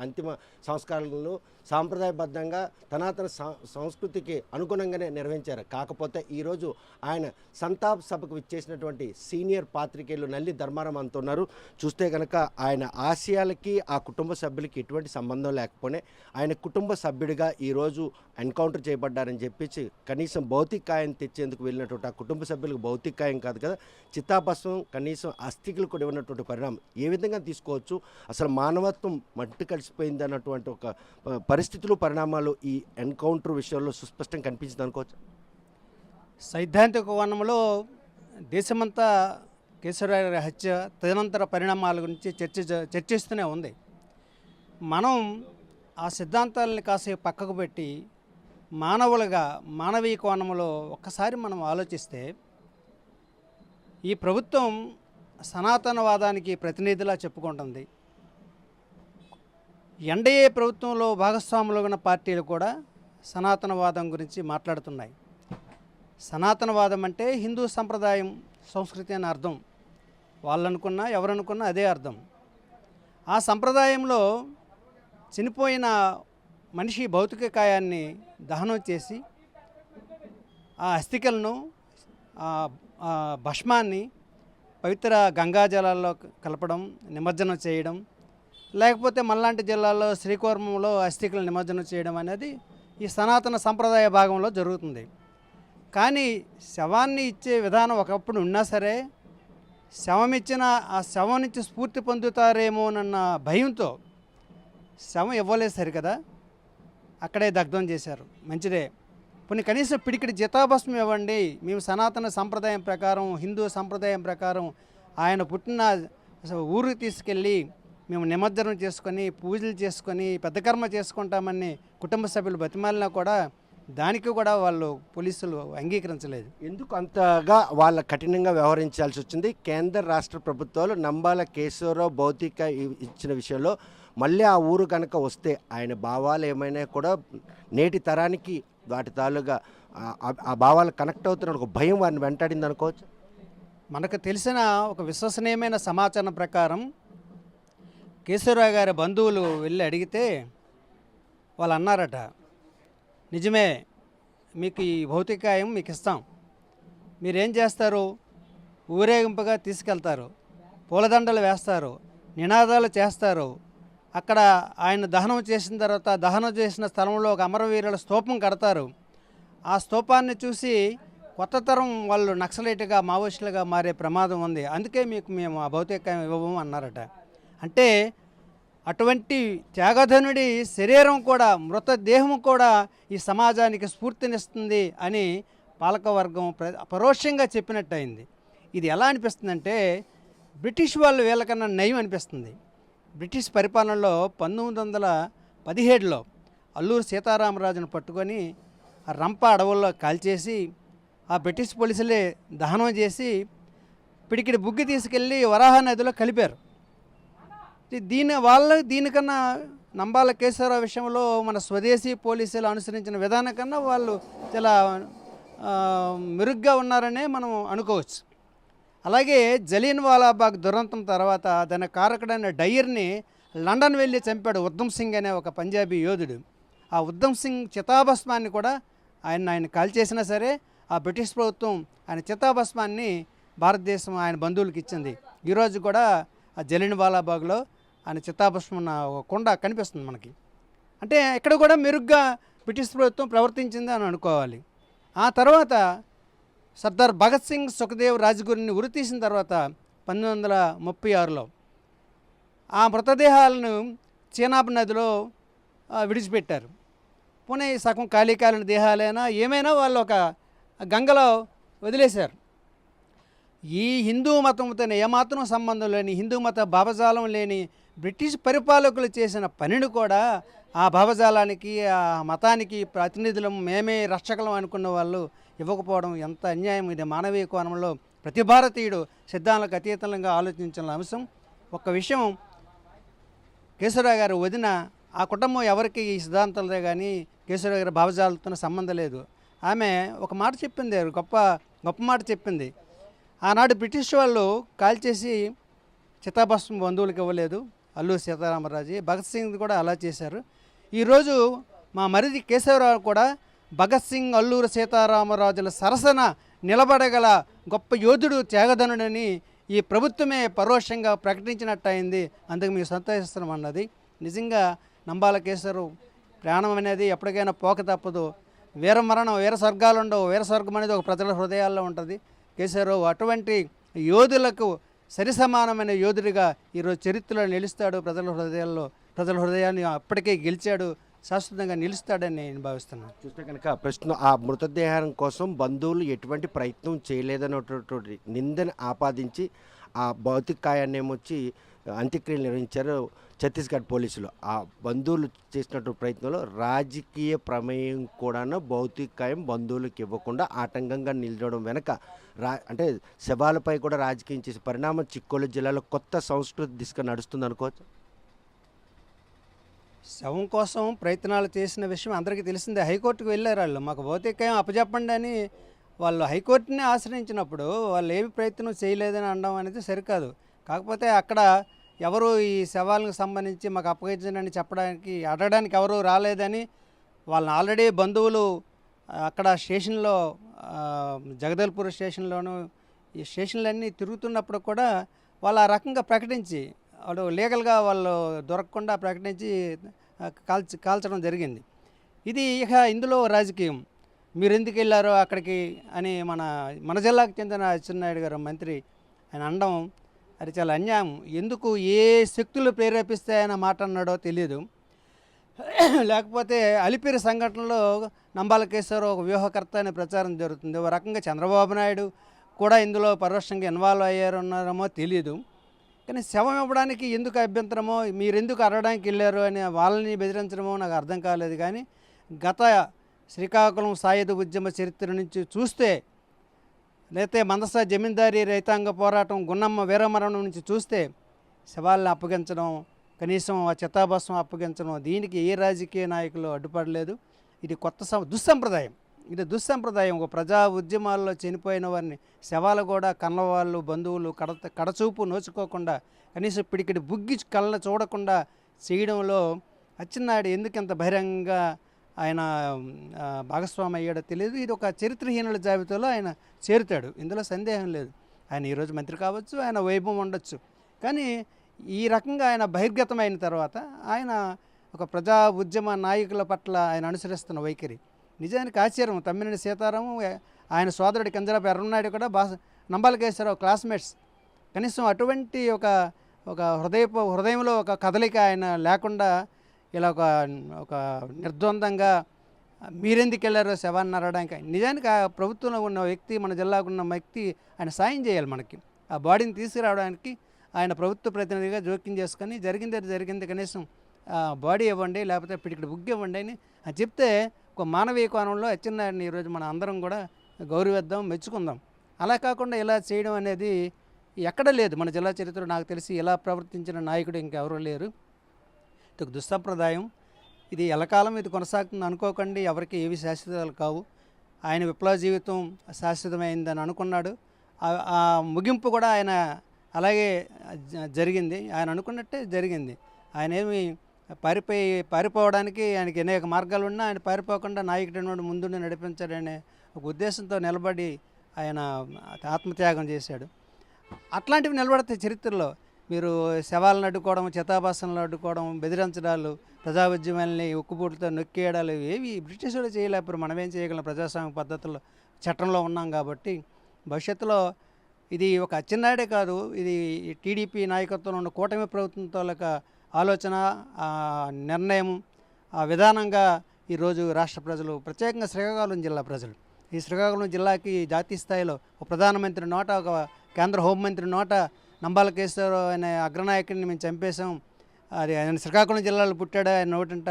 A: అంతిమ సంస్కారాలను సాంప్రదాయబద్ధంగా సనాతన సంస్కృతికి అనుగుణంగానే నిర్వహించారు. కాకపోతే ఈరోజు ఆయన సంతాప్ సభకు విచ్చేసినటువంటి సీనియర్ పాత్రికేయులు నల్లి ధర్మారం అంటున్నారు. చూస్తే కనుక ఆయన ఆశయాలకి ఆ కుటుంబ సభ్యులకి ఎటువంటి సంబంధం లేకపోతే ఆయన కుటుంబ సభ్యుడిగా ఈరోజు ఎన్కౌంటర్ చేయబడ్డారని చెప్పి కనీసం భౌతికాయం తెచ్చేందుకు వెళ్ళినటువంటి ఆ కుటుంబ సభ్యులకు భౌతికాయం కాదు కదా, చితాభస్మం కనీసం అస్థికలు కూడా ఇవ్వనటువంటి పరిణామం ఏ విధంగా తీసుకోవచ్చు? అసలు మానవత్వం మట్టి కలిసిపోయింది అన్నటువంటి ఒక పరిస్థితులు పరిణామాలు ఈ ఎన్కౌంటర్ విషయంలో సుస్పష్టంగా కనిపించింది అనుకోవచ్చు.
C: సైద్ధాంతిక కోణంలో దేశమంతా కేశవరావు హత్య తదనంతర పరిణామాల గురించి చర్చిస్తూనే ఉంది. మనం ఆ సిద్ధాంతాలని కాసేపు పక్కకు పెట్టి మానవులుగా మానవీయ కోణంలో ఒక్కసారి మనం ఆలోచిస్తే ఈ ప్రభుత్వం సనాతనవాదానికి ప్రతినిధిలా చెప్పుకుంటుంది. ఎన్డీఏ ప్రభుత్వంలో భాగస్వాములు ఉన్న పార్టీలు కూడా సనాతనవాదం గురించి మాట్లాడుతున్నాయి. సనాతనవాదం అంటే హిందూ సంప్రదాయం సంస్కృతి అని అర్థం. వాళ్ళనుకున్నా ఎవరనుకున్నా అదే అర్థం. ఆ సంప్రదాయంలో చనిపోయిన మనిషి భౌతిక కాయాన్ని దహనం చేసి ఆ అస్థికలను భస్మాన్ని పవిత్ర గంగాజలాల్లో కలపడం, నిమజ్జనం చేయడం, లేకపోతే మల్లాంటి జిల్లాలో శ్రీకూర్మంలో అస్థికలు నిమజ్జనం చేయడం అనేది ఈ సనాతన సంప్రదాయ భాగంలో జరుగుతుంది. కానీ శవాన్ని ఇచ్చే విధానం ఒకప్పుడు ఉన్నా సరే శవం ఇచ్చిన ఆ శవం నుంచి స్ఫూర్తి పొందుతారేమోనన్న భయంతో శవం ఇవ్వలేదు సరికదా, అక్కడే దగ్ధం చేశారు. మంచిదే, కొన్ని కనీసం పిడికిడి చితాభస్మం ఇవ్వండి, మేము సనాతన సంప్రదాయం ప్రకారం హిందూ సంప్రదాయం ప్రకారం ఆయన పుట్టిన ఊరికి తీసుకెళ్ళి మేము నిమజ్జనం చేసుకొని పూజలు చేసుకొని పెద్ద కర్మ చేసుకుంటామని కుటుంబ సభ్యులు బతిమాలినా కూడా దానికి కూడా వాళ్ళు పోలీసులు అంగీకరించలేదు.
A: ఎందుకు అంతగా వాళ్ళ కఠినంగా వ్యవహరించాల్సి వచ్చింది? కేంద్ర రాష్ట్ర ప్రభుత్వాలు నంబాల కేశవరావు భౌతిక ఇచ్చిన విషయంలో మళ్ళీ ఆ ఊరు కనుక వస్తే ఆయన భావాలు ఏమైనా కూడా నేటి తరానికి వాటి తాలూగా ఆ భావాలు కనెక్ట్ అవుతున్న ఒక భయం వారిని వెంటాడింది అనుకోవచ్చు.
C: మనకు తెలిసిన ఒక విశ్వసనీయమైన సమాచారం ప్రకారం కేశవరావు గారి బంధువులు వెళ్ళి అడిగితే వాళ్ళు అన్నారట, నిజమే, మీకు ఈ భౌతికాయం మీకు ఇస్తాం, మీరేం చేస్తారు, ఊరేగింపుగా తీసుకెళ్తారు, పూలదండలు వేస్తారు, నినాదాలు చేస్తారు, అక్కడ ఆయన దహనం చేసిన తర్వాత దహనం చేసిన స్థలంలో ఒక అమరవీరుల స్తూపం కడతారు, ఆ స్తూపాన్ని చూసి కొత్త తరం వాళ్ళు నక్సలైట్గా మావోయిస్టులుగా మారే ప్రమాదం ఉంది, అందుకే మీకు మేము ఆ భౌతికాయం ఇవ్వము అన్నారట. అంటే అటువంటి త్యాగధనుడి శరీరం కూడా మృతదేహం కూడా ఈ సమాజానికి స్ఫూర్తినిస్తుంది అని పాలకవర్గం పరోక్షంగా చెప్పినట్టయింది. ఇది ఎలా అనిపిస్తుందంటే బ్రిటిష్ వాళ్ళు వీళ్ళకన్నా నయం అనిపిస్తుంది. బ్రిటిష్ పరిపాలనలో 1917లో అల్లూరు సీతారామరాజును పట్టుకొని ఆ రంప అడవుల్లో కాల్చేసి ఆ బ్రిటిష్ పోలీసులే దహనం చేసి పిడికిడి బుగ్గి తీసుకెళ్ళి వరాహ నదిలో కలిపారు. దీనికన్నా నంబాల కేశవరావు విషయంలో మన స్వదేశీ పోలీసులు అనుసరించిన విధానం కన్నా వాళ్ళు చాలా మెరుగ్గా ఉన్నారనే మనం అనుకోవచ్చు. అలాగే జలియన్ వాలాబాగ్ దురంతం తర్వాత దాని కారకుడైన డయ్యర్ని లండన్ వెళ్ళి చంపాడు ఉద్దమ్ సింగ్ అనే ఒక పంజాబీ యోధుడు. ఆ ఉద్దమ్ సింగ్ చితాభస్మాన్ని కూడా ఆయన కాల్చేసినా సరే ఆ బ్రిటిష్ ప్రభుత్వం ఆయన చితాభస్మాన్ని భారతదేశం ఆయన బంధువులకు ఇచ్చింది. ఈరోజు కూడా ఆ జలియన్ వాలాబాగ్లో ఆయన చితాభస్మం ఉన్న ఒక కొండ కనిపిస్తుంది మనకి. అంటే ఇక్కడ కూడా మెరుగ్గా బ్రిటిష్ ప్రభుత్వం ప్రవర్తించింది అని అనుకోవాలి. ఆ తర్వాత సర్దార్ భగత్ సింగ్ సుఖదేవ్ రాజ్గురిని ఉరితీసిన తర్వాత 1936లో ఆ మృతదేహాలను చీనాబ్ నదిలో విడిచిపెట్టారు. పోనీ సగం ఖాళీకాలిన దేహాలైనా ఏమైనా వాళ్ళు ఒక గంగలో వదిలేశారు. ఈ హిందూ మతంతో ఏమాత్రం సంబంధం లేని హిందూ మత భావజాలం లేని బ్రిటిష్ పరిపాలకులు చేసిన పనిని కూడా ఆ భావజాలానికి ఆ మతానికి ప్రాతినిధులం మేమే రక్షకులం అనుకున్న వాళ్ళు ఇవ్వకపోవడం ఎంత అన్యాయం. ఇది మానవీయ కోణంలో ప్రతి భారతీయుడు సిద్ధాంతాలకు అతీతంగా ఆలోచించిన అంశం. ఒక్క విషయం, కేశవరావు గారు వదిన ఆ కుటుంబం ఎవరికి ఈ సిద్ధాంతాలదే కానీ కేశవరావు గారి భావజాలతో సంబంధం లేదు. ఆమె ఒక మాట చెప్పింది, గొప్ప మాట చెప్పింది. ఆనాడు బ్రిటిష్ వాళ్ళు కాల్చేసి చితాభస్మం బంధువులకు ఇవ్వలేదు. అల్లూరి సీతారామరాజు, భగత్ సింగ్ కూడా అలా చేశారు. ఈరోజు మా మరిది కేశవరావు కూడా భగత్ సింగ్, అల్లూరి సీతారామరాజుల సరసన నిలబడగల గొప్ప యోధుడు, త్యాగధనుడని ఈ ప్రభుత్వమే పరోక్షంగా ప్రకటించినట్టు అయింది. అందుకు మేము సంతోషిస్తున్నాం అన్నది. నిజంగా నంబాల కేశవరావు ప్రాణం అనేది ఎప్పటికైనా పోక తప్పదు. వీరమరణం, వీర స్వర్గాలు ఉండవు. వీర స్వర్గం అనేది ఒక ప్రజల హృదయాల్లో ఉంటుంది. కేశవరావు అటువంటి యోధులకు సరిసమానమైన యోధుడిగా ఈరోజు చరిత్రలో నిలుస్తాడు. ప్రజల హృదయాన్ని అప్పటికే గెలిచాడు, శాశ్వతంగా నిలుస్తాడని నేను భావిస్తున్నాను.
A: చూస్తే కనుక ప్రశ్న ఆ మృతదేహం కోసం బంధువులు ఎటువంటి ప్రయత్నం చేయలేదన్నటువంటి నిందను ఆపాదించి ఆ భౌతిక కాయాన్ని ఏమొచ్చి అంత్యక్రియలు నిర్వహించారు ఛత్తీస్గఢ్ పోలీసులు. ఆ బంధువులు చేసినటువంటి ప్రయత్నంలో రాజకీయ ప్రమేయం కూడా భౌతిక కాయం బంధువులకు ఇవ్వకుండా ఆటంకంగా నిలవడం వెనక అంటే శవాలపై కూడా రాజకీయం చేసే పరిణామం చిక్కోలు జిల్లాలో కొత్త సంస్కృతి దిశగా నడుస్తుంది అనుకోవచ్చు.
C: శవం కోసం ప్రయత్నాలు చేసిన విషయం అందరికీ తెలిసిందే. హైకోర్టుకు వెళ్ళారు వాళ్ళు, మాకు భౌతికం అప్పచెప్పండి అని. వాళ్ళు హైకోర్టుని ఆశ్రయించినప్పుడు వాళ్ళు ఏమి ప్రయత్నం చేయలేదని అనడం అనేది సరికాదు. కాకపోతే అక్కడ ఎవరు ఈ శవాలకు సంబంధించి మాకు అప్పగించండి చెప్పడానికి అడగడానికి ఎవరు రాలేదని వాళ్ళని ఆల్రెడీ బంధువులు అక్కడ స్టేషన్లో జగదల్పూర్ స్టేషన్లోనూ ఈ స్టేషన్లన్నీ తిరుగుతున్నప్పుడు కూడా వాళ్ళు ఆ రకంగా ప్రకటించి వాళ్ళు లీగల్గా వాళ్ళు దొరకకుండా ప్రకటించి కాల్చడం జరిగింది. ఇది ఇక ఇందులో రాజకీయం. మీరు ఎందుకు వెళ్ళారో అక్కడికి అని మన జిల్లాకు చెందిన అచ్చెన్నాయుడు గారు మంత్రి ఆయన అనడం అది చాలా అన్యాయం. ఎందుకు ఏ శక్తులు ప్రేరేపిస్తాయన్న మాట అన్నాడో తెలియదు. లేకపోతే అలిపిరి సంఘటనలో నంబాల కేశవరావు ఒక వ్యూహకర్త అనే ప్రచారం జరుగుతుంది. ఒక రకంగా చంద్రబాబు నాయుడు కూడా ఇందులో పరోక్షంగా ఇన్వాల్వ్ అయ్యారన్నారేమో తెలియదు. కానీ శవం ఇవ్వడానికి ఎందుకు అభ్యంతరమో, మీరెందుకు అడగడానికి వెళ్ళారు అని వాళ్ళని బెదిరించడమో నాకు అర్థం కాలేదు. కానీ గత శ్రీకాకుళం సాయుధ ఉద్యమ చరిత్ర నుంచి చూస్తే, లేకపోతే మందస జమీందారీ రైతాంగ పోరాటం గున్నమ్మ వీరమరణం నుంచి చూస్తే శవాలను అప్పగించడం, కనీసం ఆ చితాభస్మం అప్పగించడం, దీనికి ఏ రాజకీయ నాయకులు అడ్డుపడలేదు. ఇది కొత్త దుస్సంప్రదాయం. ఇది దుస్సంప్రదాయం. ఒక ప్రజా ఉద్యమాల్లో చనిపోయిన వారిని శవాలు కూడా కన్నవాళ్ళు, బంధువులు కడచూపు నోచుకోకుండా, కనీసం పిడికిడి బుగ్గి కళ్ళ చూడకుండా చేయడంలో అచ్చెన్నాయుడు ఎందుకు ఇంత బహిరంగంగా ఆయన భాగస్వామి అయ్యాడో తెలియదు. ఇది ఒక చరిత్రహీనుల జాబితాలో ఆయన చేరుతాడు, ఇందులో సందేహం లేదు. ఆయన ఈరోజు మంత్రి కావచ్చు, ఆయన వైభవం ఉండొచ్చు. కానీ ఈ రకంగా ఆయన బహిర్గతమైన తర్వాత ఆయన ఒక ప్రజా ఉద్యమ నాయకుల పట్ల ఆయన అనుసరిస్తున్న వైఖరి నిజానికి ఆశ్చర్యం. తమ్మినేని సీతారాము, ఆయన సోదరుడి కంజరాపు ఎర్రన్నాయుడు కూడా నంబాల కేశవరావు క్లాస్మేట్స్. కనీసం అటువంటి ఒక హృదయంలో ఒక కదలిక ఆయన లేకుండా ఇలా ఒక నిర్ద్వందంగా మీరెందుకు వెళ్ళారో శవాన్ని నరడానికి. నిజానికి ఆ ప్రభుత్వంలో ఉన్న వ్యక్తి, మన జిల్లాకు ఉన్న వ్యక్తి ఆయన సాయం చేయాలి మనకి. ఆ బాడీని తీసుకురావడానికి ఆయన ప్రభుత్వ ప్రతినిధిగా జోక్యం చేసుకొని జరిగింది కనీసం బాడీ ఇవ్వండి, లేకపోతే పిడికిడి బుగ్గి ఇవ్వండి అని చెప్తే ఒక మానవీయ కోణంలో అచ్చెన్నాయుడిని ఈరోజు మనం అందరం కూడా గౌరవిద్దాం, మెచ్చుకుందాం. అలా కాకుండా ఇలా చేయడం అనేది ఎక్కడ లేదు. మన జిల్లా చరిత్రలో నాకు తెలిసి ఇలా ప్రవర్తించిన నాయకుడు ఇంకెవరూ లేరు. ఇది ఒక దుస్సంప్రదాయం. ఇది ఎలకాలం ఇది కొనసాగుతుంది అనుకోకండి. ఎవరికి ఏవి శాశ్వతాలు కావు. ఆయన విప్లవ జీవితం శాశ్వతమైందని అనుకున్నాడు. ఆ ముగింపు కూడా ఆయన అలాగే జరిగింది. ఆయన అనుకున్నట్టే జరిగింది. ఆయన ఏమి పారిపోవడానికి ఆయనకి అనేక మార్గాలు ఉన్నా ఆయన పారిపోకుండా నాయకుడిని ముందుండి నడిపించాడనే ఒక ఉద్దేశంతో నిలబడి ఆయన ఆత్మత్యాగం చేశాడు. అట్లాంటివి నిలబడతాయి చరిత్రలో. మీరు శవాలను అడ్డుకోవడం, చితాభాసనలు అడ్డుకోవడం, బెదిరించడాలు, ప్రజా ఉద్యమాలని ఉక్కుపూటితో నొక్కేయడాలు ఏవి బ్రిటిష్ వాళ్ళు చేయలేకపోయారు. మనమేం చేయగలం? ప్రజాస్వామ్య పద్ధతుల్లో చట్టంలో ఉన్నాం కాబట్టి. భవిష్యత్తులో ఇది ఒక అచ్చెన్నాయుడే కాదు, ఇది టీడీపీ నాయకత్వంలో ఉన్న కూటమి ప్రభుత్వంతో ఆలోచన, నిర్ణయం, ఆ విధానంగా ఈరోజు రాష్ట్ర ప్రజలు, ప్రత్యేకంగా శ్రీకాకుళం జిల్లా ప్రజలు, ఈ శ్రీకాకుళం జిల్లాకి జాతీయ స్థాయిలో ఒక ప్రధానమంత్రి నోట, ఒక కేంద్ర హోంమంత్రి నోట నంబాల కేశవరావు అనే అగ్రనాయకుడిని మేము చంపేశాం, అది ఆయన శ్రీకాకుళం జిల్లాలో పుట్టాడు, ఆయన నోటంట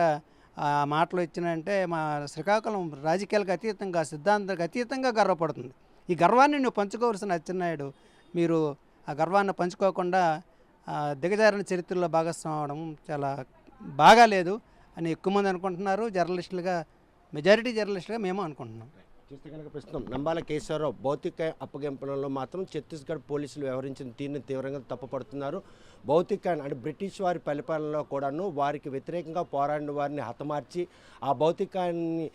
C: ఆ మాటలు ఇచ్చినంటే మా శ్రీకాకుళం రాజకీయాలకు అతీతంగా, సిద్ధాంతాలకు అతీతంగా గర్వపడుతుంది. ఈ గర్వాన్ని నువ్వు పంచుకోవాల్సిన అచ్చెన్నాయుడు, మీరు ఆ గర్వాన్ని పంచుకోకుండా దిగజారిన చరిత్రలో భాగస్వామ్యం అవడం చాలా బాగాలేదు అని ఎక్కువ మంది అనుకుంటున్నారు. జర్నలిస్టులుగా, మెజారిటీ జర్నలిస్టులుగా మేము అనుకుంటున్నాం.
A: చూస్తే కనుక ప్రస్తుతం నంబాల కేశవరావు భౌతిక అప్పగింపడంలో మాత్రం ఛత్తీస్గఢ్ పోలీసులు వ్యవహరించిన తీరుని తీవ్రంగా తప్పుపడుతున్నారు. భౌతికాన్ని అంటే బ్రిటిష్ వారి పరిపాలనలో కూడాను వారికి వ్యతిరేకంగా పోరాడిన వారిని హతమార్చి ఆ భౌతికాన్ని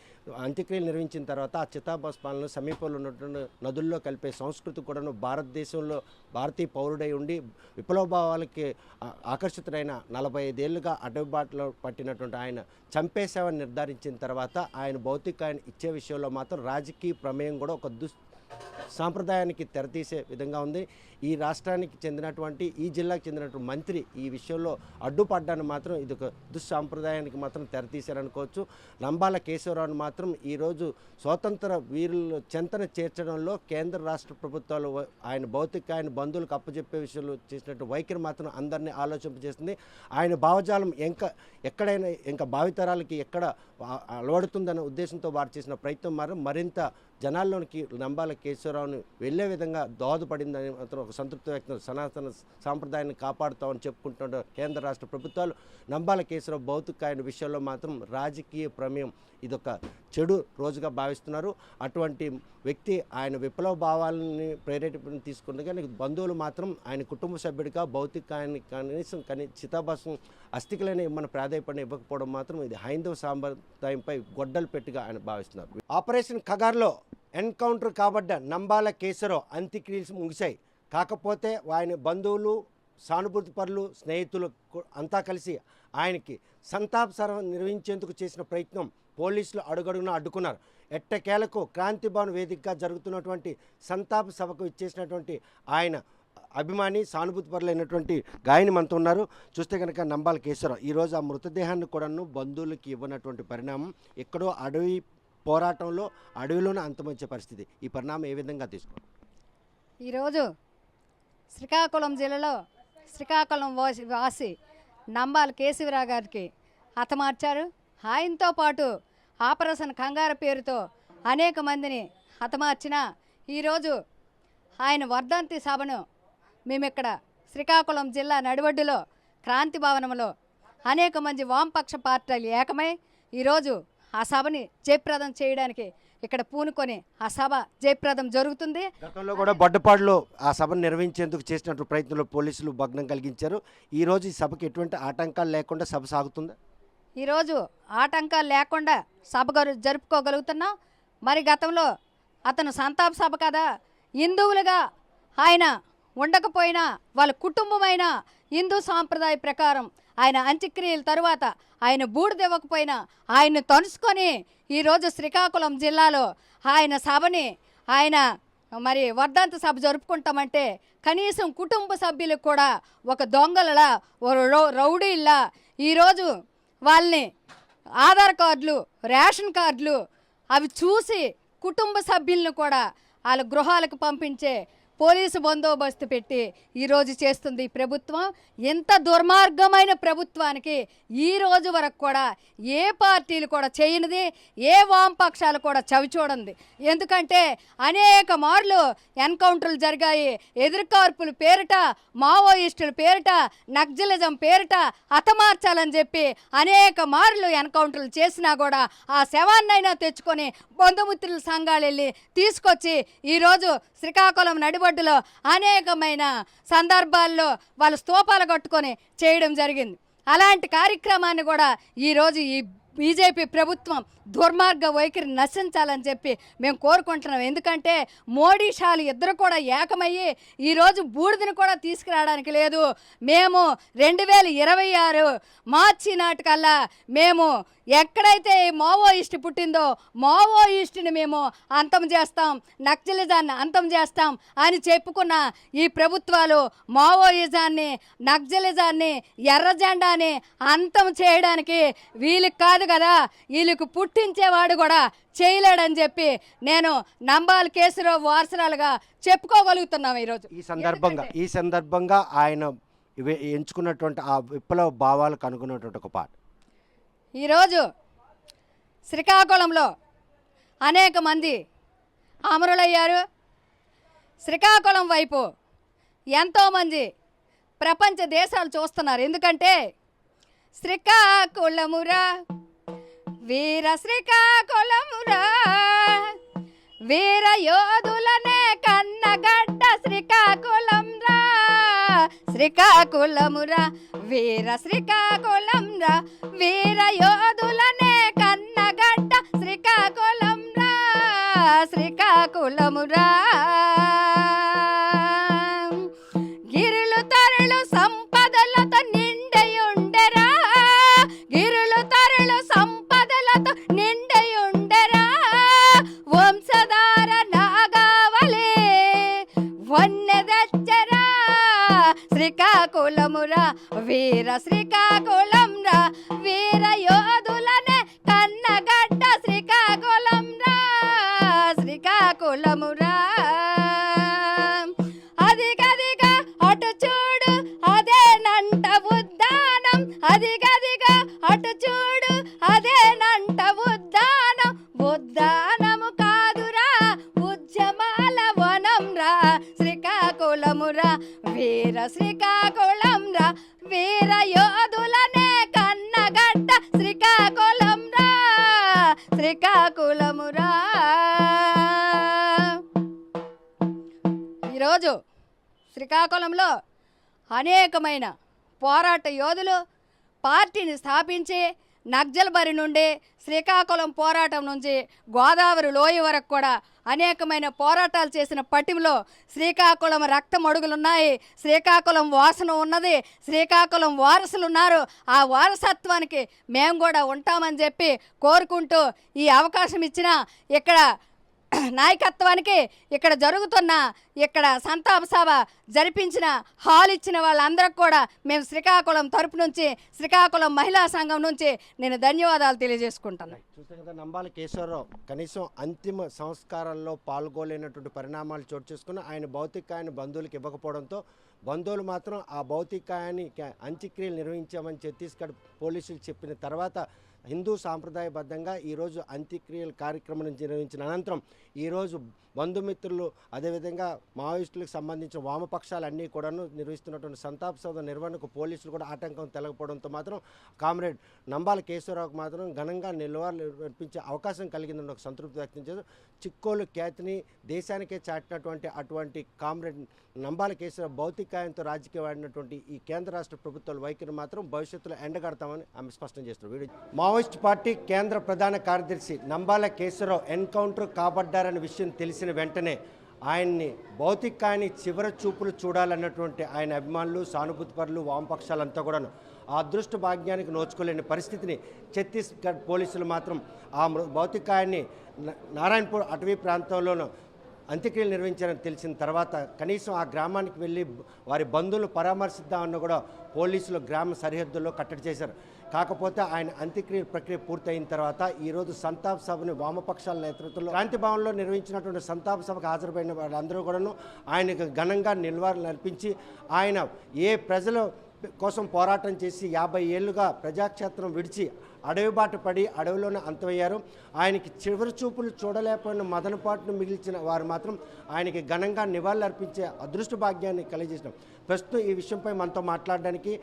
A: అంత్యక్రియలు నిర్వహించిన తర్వాత ఆ చితాభస్మాలను సమీపంలో ఉన్నటువంటి నదుల్లో కలిపే సంస్కృతి కూడాను భారతదేశంలో భారతీయ పౌరుడై ఉండి విప్లవభావాలకి ఆకర్షితుడైన 45 ఏళ్ళుగా అడ్డుబాటులో పట్టినటువంటి ఆయన చంపేశామని నిర్ధారించిన తర్వాత ఆయన భౌతికాన్ని ఇచ్చే విషయంలో మాత్రం రాజకీయ ప్రమేయం కూడా ఒక సాంప్రదాయానికి తెరతీసే విధంగా ఉంది. ఈ రాష్ట్రానికి చెందినటువంటి, ఈ జిల్లాకు చెందినటువంటి మంత్రి ఈ విషయంలో అడ్డుపడ్డాన్ని మాత్రం ఇది ఒక దుస్సాంప్రదాయానికి మాత్రం తెరతీశారనుకోవచ్చు. నంబాల కేశవరావును మాత్రం ఈరోజు స్వాతంత్ర వీరుల చెంతన చేర్చడంలో కేంద్ర రాష్ట్ర ప్రభుత్వాలు ఆయన భౌతికాన్ని బంధువులకు అప్పచెప్పే విషయంలో చేసినట్టు వైఖరి మాత్రం అందరినీ ఆలోచింపజేస్తుంది. ఆయన భావజాలం ఎక్కడైనా ఇంకా భావితరాలకి ఎక్కడ అలవడుతుందనే ఉద్దేశంతో వారు చేసిన ప్రయత్నం మాత్రం మరింత జనాల్లోనికి నంబాల కేశవరావుని వెళ్ళే విధంగా దోహదపడిందని మాత్రం ఒక సంతృప్తి వ్యక్తం. సనాతన సాంప్రదాయాన్ని కాపాడుతామని చెప్పుకుంటున్న కేంద్ర రాష్ట్ర ప్రభుత్వాలు నంబాల కేశవరావు భౌతికాయన విషయంలో మాత్రం రాజకీయ ప్రమేయం ఇదొక చెడు రోజుగా భావిస్తున్నారు. అటువంటి వ్యక్తి ఆయన విప్లవ భావాలని ప్రేరేపణ తీసుకుంటే కానీ బంధువులు మాత్రం ఆయన కుటుంబ సభ్యుడిగా భౌతికాయాన్ని కనీసం చితాభాసం అస్థికలైన ఇమ్మని ప్రాధాన్యపడిన ఇవ్వకపోవడం మాత్రం ఇది హైందవ సాంప్రదాయంపై గొడ్డలు పెట్టిగా ఆయన భావిస్తున్నారు. ఆపరేషన్ ఖగార్లో ఎన్కౌంటర్ కాబడ్డ నంబాల కేశవరావు అంత్యక్రియలు ముగిశాయి. కాకపోతే ఆయన బంధువులు, సానుభూతి పరులు, స్నేహితులు అంతా కలిసి ఆయనకి సంతాప సభ నిర్వహించేందుకు చేసిన ప్రయత్నం పోలీసులు అడుగడుగున అడ్డుకున్నారు. ఎట్టకేలకు క్రాంతి భవన్ వేదికగా జరుగుతున్నటువంటి సంతాప సభకు ఇచ్చేసినటువంటి ఆయన అభిమాని, సానుభూతి పరులైనటువంటి గాయని మనతో ఉన్నారు. చూస్తే కనుక నంబాల కేశవరావు ఈరోజు ఆ మృతదేహాన్ని కూడాను బంధువులకి ఇవ్వనటువంటి పరిణామం, ఎక్కడో అడవి పోరాటంలో అడవిలోనే అంతమొచ్చే పరిస్థితి. ఈ పరిణామం ఏ విధంగా తీసుకోవాలి?
D: ఈరోజు శ్రీకాకుళం జిల్లాలో శ్రీకాకుళం వాసి నంబాల కేశవరావు గారికి హతమార్చారు. ఆయనతో పాటు ఆపరేషన్ కంగారు పేరుతో అనేక మందిని హతమార్చిన ఈరోజు ఆయన వర్ధంతి సభను మేము ఇక్కడ శ్రీకాకుళం జిల్లా నడివడ్డులో క్రాంతి భవనంలో అనేక మంది వామపక్ష పార్టీలు ఏకమై ఈరోజు ఆ సభని జయప్రదం చేయడానికి ఇక్కడ పూనుకొని ఆ సభ జయప్రదం జరుగుతుంది.
A: గతంలో కూడా బొడ్డపాడులో ఆ సభను నిర్వహించేందుకు చేసినటువంటి ప్రయత్నంలో పోలీసులు భగ్నం కలిగించారు. ఈరోజు ఈ సభకు ఎటువంటి ఆటంకాలు లేకుండా సభ సాగుతుందా?
D: ఈరోజు ఆటంకాలు లేకుండా సభ జరుపుకోగలుగుతున్నాం. మరి గతంలో అతను సంతాప సభ కదా, హిందువులుగా ఆయన ఉండకపోయినా వాళ్ళ కుటుంబమైన హిందూ సాంప్రదాయ ప్రకారం ఆయన అంత్యక్రియల తరువాత ఆయన బూడిదివ్వకపోయినా ఆయన్ని తలుసుకొని ఈరోజు శ్రీకాకుళం జిల్లాలో ఆయన సభని ఆయన మరి వర్ధంతి సభ జరుపుకుంటామంటే కనీసం కుటుంబ సభ్యులకు కూడా ఒక దొంగలలా, రౌడీల్లా ఈరోజు వాళ్ళని ఆధార్ కార్డులు, రేషన్ కార్డులు అవి చూసి కుటుంబ సభ్యులను కూడా వాళ్ళ గృహాలకు పంపించే పోలీసు బందోబస్తు పెట్టి ఈరోజు చేస్తుంది ఈ ప్రభుత్వం. ఇంత దుర్మార్గమైన ప్రభుత్వానికి ఈ రోజు వరకు కూడా ఏ పార్టీలు కూడా చేయనిది, ఏ వామపక్షాలు కూడా చవిచూడండి. ఎందుకంటే అనేక మార్లు ఎన్కౌంటర్లు జరిగాయి. ఎదురుకార్పుల పేరిట, మావోయిస్టుల పేరిట, నక్సలిజం పేరిట హతమార్చాలని చెప్పి అనేక మార్లు ఎన్కౌంటర్లు చేసినా కూడా ఆ శవాన్నైనా తెచ్చుకొని బంధుమిత్రుల సంఘాలు వెళ్ళి తీసుకొచ్చి ఈరోజు శ్రీకాకుళం నడిబొడ్డులో అనేకమైన సందర్భాల్లో వాళ్ళు స్తూపాలు కట్టుకొని చేయడం జరిగింది. అలాంటి కార్యక్రమాన్ని కూడా ఈరోజు ఈ బీజేపీ ప్రభుత్వం దుర్మార్గ వైఖరి నశించాలని చెప్పి మేము కోరుకుంటున్నాం. ఎందుకంటే మోడీ షాలు ఇద్దరు కూడా ఏకమయ్యి ఈరోజు బూడిదని కూడా తీసుకురావడానికి లేదు. మేము 2026 మార్చి నాటికల్లా మేము ఎక్కడైతే మావోయిస్ట్ పుట్టిందో మావోయిస్టుని మేము అంతం చేస్తాం, నక్సలిజాన్ని అంతం చేస్తాం అని చెప్పుకున్న ఈ ప్రభుత్వాలు మావోయిజాన్ని, నక్సలిజాన్ని, ఎర్ర జెండాని అంతం చేయడానికి వీళ్ళకి కాదు కదా, వీళ్ళకు పుట్టించేవాడు కూడా చేయలేడని చెప్పి నేను నంబాల కేసురావు వారసురాలుగా చెప్పుకోగలుగుతున్నాం ఈరోజు.
A: ఈ సందర్భంగా ఆయన ఎంచుకున్నటువంటి ఆ విప్లవ భావాలకు అనుకున్నటువంటి ఒక పాట.
D: ఈరోజు శ్రీకాకుళంలో అనేక మంది అమరులయ్యారు. శ్రీకాకుళం వైపు ఎంతోమంది ప్రపంచ దేశాలు చూస్తున్నారు. ఎందుకంటే శ్రీకాకుళమురా వీర శ్రీకాకుళమురా, వీర యోధులనే కన్నగడ్డ శ్రీకాకుళం రా, శ్రీకాకుళమురా వీర శ్రీకాకుళం రా, వీర యోధులనే కన్నగడ్డ శ్రీకాకుళం రా, శ్రీకాకుళమురా. గిరులు తరులు సంపదలతో నిండయుండెరా, గిరులు తరులు సంపదలతో నిండయుండెరా, వంశధార నాగావళి వన్నెదచ్చరా, శ్రీకాకుళమురా వీర శ్రీకాకుళం రా, వీర యోధులనే కన్నగడ్డ శ్రీకాకుళం రా, శ్రీకాకుళమురా. అదిగదిగా అటు చూడు అదేనంట ఉద్దానం, అదిగదిగా అటు చూడు అదేనంట ఉద్దానం, ఉద్దానము కాదురా ఉద్యమాల వనం రా, శ్రీకాకుళమురా వీర శ్రీకాకుళం రా, వీర యోధులనే కన్నగడ్డ శ్రీకాకుళం రా, శ్రీకాకుళమురా. ఈరోజు శ్రీకాకుళంలో అనేకమైన పోరాట యోధులు పార్టీని స్థాపించి నక్సల్ బరి నుండి శ్రీకాకుళం పోరాటం నుంచి గోదావరి లోయ వరకు కూడా అనేకమైన పోరాటాలు చేసిన పట్టిమలో శ్రీకాకుళం రక్తం అడుగులున్నాయి, శ్రీకాకుళం వాసన ఉన్నది, శ్రీకాకుళం వారసులు ఉన్నారు. ఆ వారసత్వానికి మేము కూడా ఉంటామని చెప్పి కోరుకుంటూ ఈ అవకాశం ఇచ్చిన ఇక్కడ నాయకత్వానికి, ఇక్కడ జరుగుతున్న ఇక్కడ సంతాప సభ జరిపించిన హాల్ ఇచ్చిన వాళ్ళందరికీ కూడా మేము శ్రీకాకుళం తరపు నుంచి, శ్రీకాకుళం మహిళా సంఘం నుంచి నేను ధన్యవాదాలు తెలియజేసుకుంటాను.
A: చూస్తే కదా నంబాల కేశవరావు కనీసం అంతిమ సంస్కారాల్లో పాల్గొలేనటువంటి పరిణామాలు చోటు చేసుకుని ఆయన భౌతికాయాన్ని బంధువులకు ఇవ్వకపోవడంతో బంధువులు మాత్రం ఆ భౌతికాయాన్ని అంత్యక్రియలు నిర్వహించామని ఛత్తీస్గఢ్ పోలీసులు చెప్పిన తర్వాత హిందూ సాంప్రదాయబద్ధంగా ఈరోజు అంత్యక్రియల కార్యక్రమం నిర్వహించిన అనంతరం ఈరోజు బంధుమిత్రులు అదేవిధంగా మావోయిస్టులకు సంబంధించిన వామపక్షాలన్నీ కూడాను నిర్వహిస్తున్నటువంటి సంతాప సభ నిర్వహణకు పోలీసులు కూడా ఆటంకం తెలగపోవడంతో మాత్రం కామ్రేడ్ నంబాల కేశవరావుకు మాత్రం ఘనంగా నిలవాలు అర్పించే అవకాశం కలిగిందని ఒక సంతృప్తి వ్యక్తం చేశారు. చిక్కోలు ఖ్యాతిని దేశానికే చాటినటువంటి అటువంటి కామ్రేడ్ నంబాల కేశవరావు భౌతికాయంతో రాజకీయం ఆడినటువంటి ఈ కేంద్ర రాష్ట్ర ప్రభుత్వాల వైఖరి మాత్రం భవిష్యత్తులో ఎండగడతామని ఆమె స్పష్టం చేస్తున్నారు. మావోయిస్ట్ పార్టీ కేంద్ర ప్రధాన కార్యదర్శి నంబాల కేశవరావు ఎన్కౌంటర్ కాబడ్డారన్న విషయం తెలిసిన వెంటనే ఆయన్ని భౌతికాన్ని చివరి చూపులు చూడాలన్నటువంటి ఆయన అభిమానులు, సానుభూతిపరులు, వామపక్షాలంతా కూడాను ఆ అదృష్ట భాగ్యానికి నోచుకోలేని పరిస్థితిని ఛత్తీస్గఢ్ పోలీసులు మాత్రం ఆ భౌతికాయాన్ని నారాయణపూర్ అటవీ ప్రాంతంలోనూ అంత్యక్రియలు నిర్వహించారని తెలిసిన తర్వాత కనీసం ఆ గ్రామానికి వెళ్ళి వారి బంధువులు పరామర్శిద్దామన్న కూడా పోలీసులు గ్రామ సరిహద్దుల్లో కట్టడి చేశారు. కాకపోతే ఆయన అంత్యక్రియ ప్రక్రియ పూర్తయిన తర్వాత ఈరోజు సంతాప సభని వామపక్షాల నేతృత్వంలో క్రాంతి భవన్లో నిర్వహించినటువంటి సంతాప సభకు హాజరుపడిన వాళ్ళందరూ కూడాను ఆయనకు ఘనంగా నిల్వాళులు అర్పించి ఆయన ఏ ప్రజల కోసం పోరాటం చేసి 50 ఏళ్లుగా ప్రజాక్షేత్రం విడిచి అడవి బాట పడి అడవిలోనే అంతమయ్యారు. ఆయనకి చివరి చూపులు చూడలేకపోయిన మదనపాటును మిగిల్చిన వారు మాత్రం ఆయనకి ఘనంగా నివాళులు అర్పించే అదృష్ట భాగ్యాన్ని కలిగజేసినాం. ప్రస్తుతం ఈ విషయంపై మనతో మాట్లాడడానికి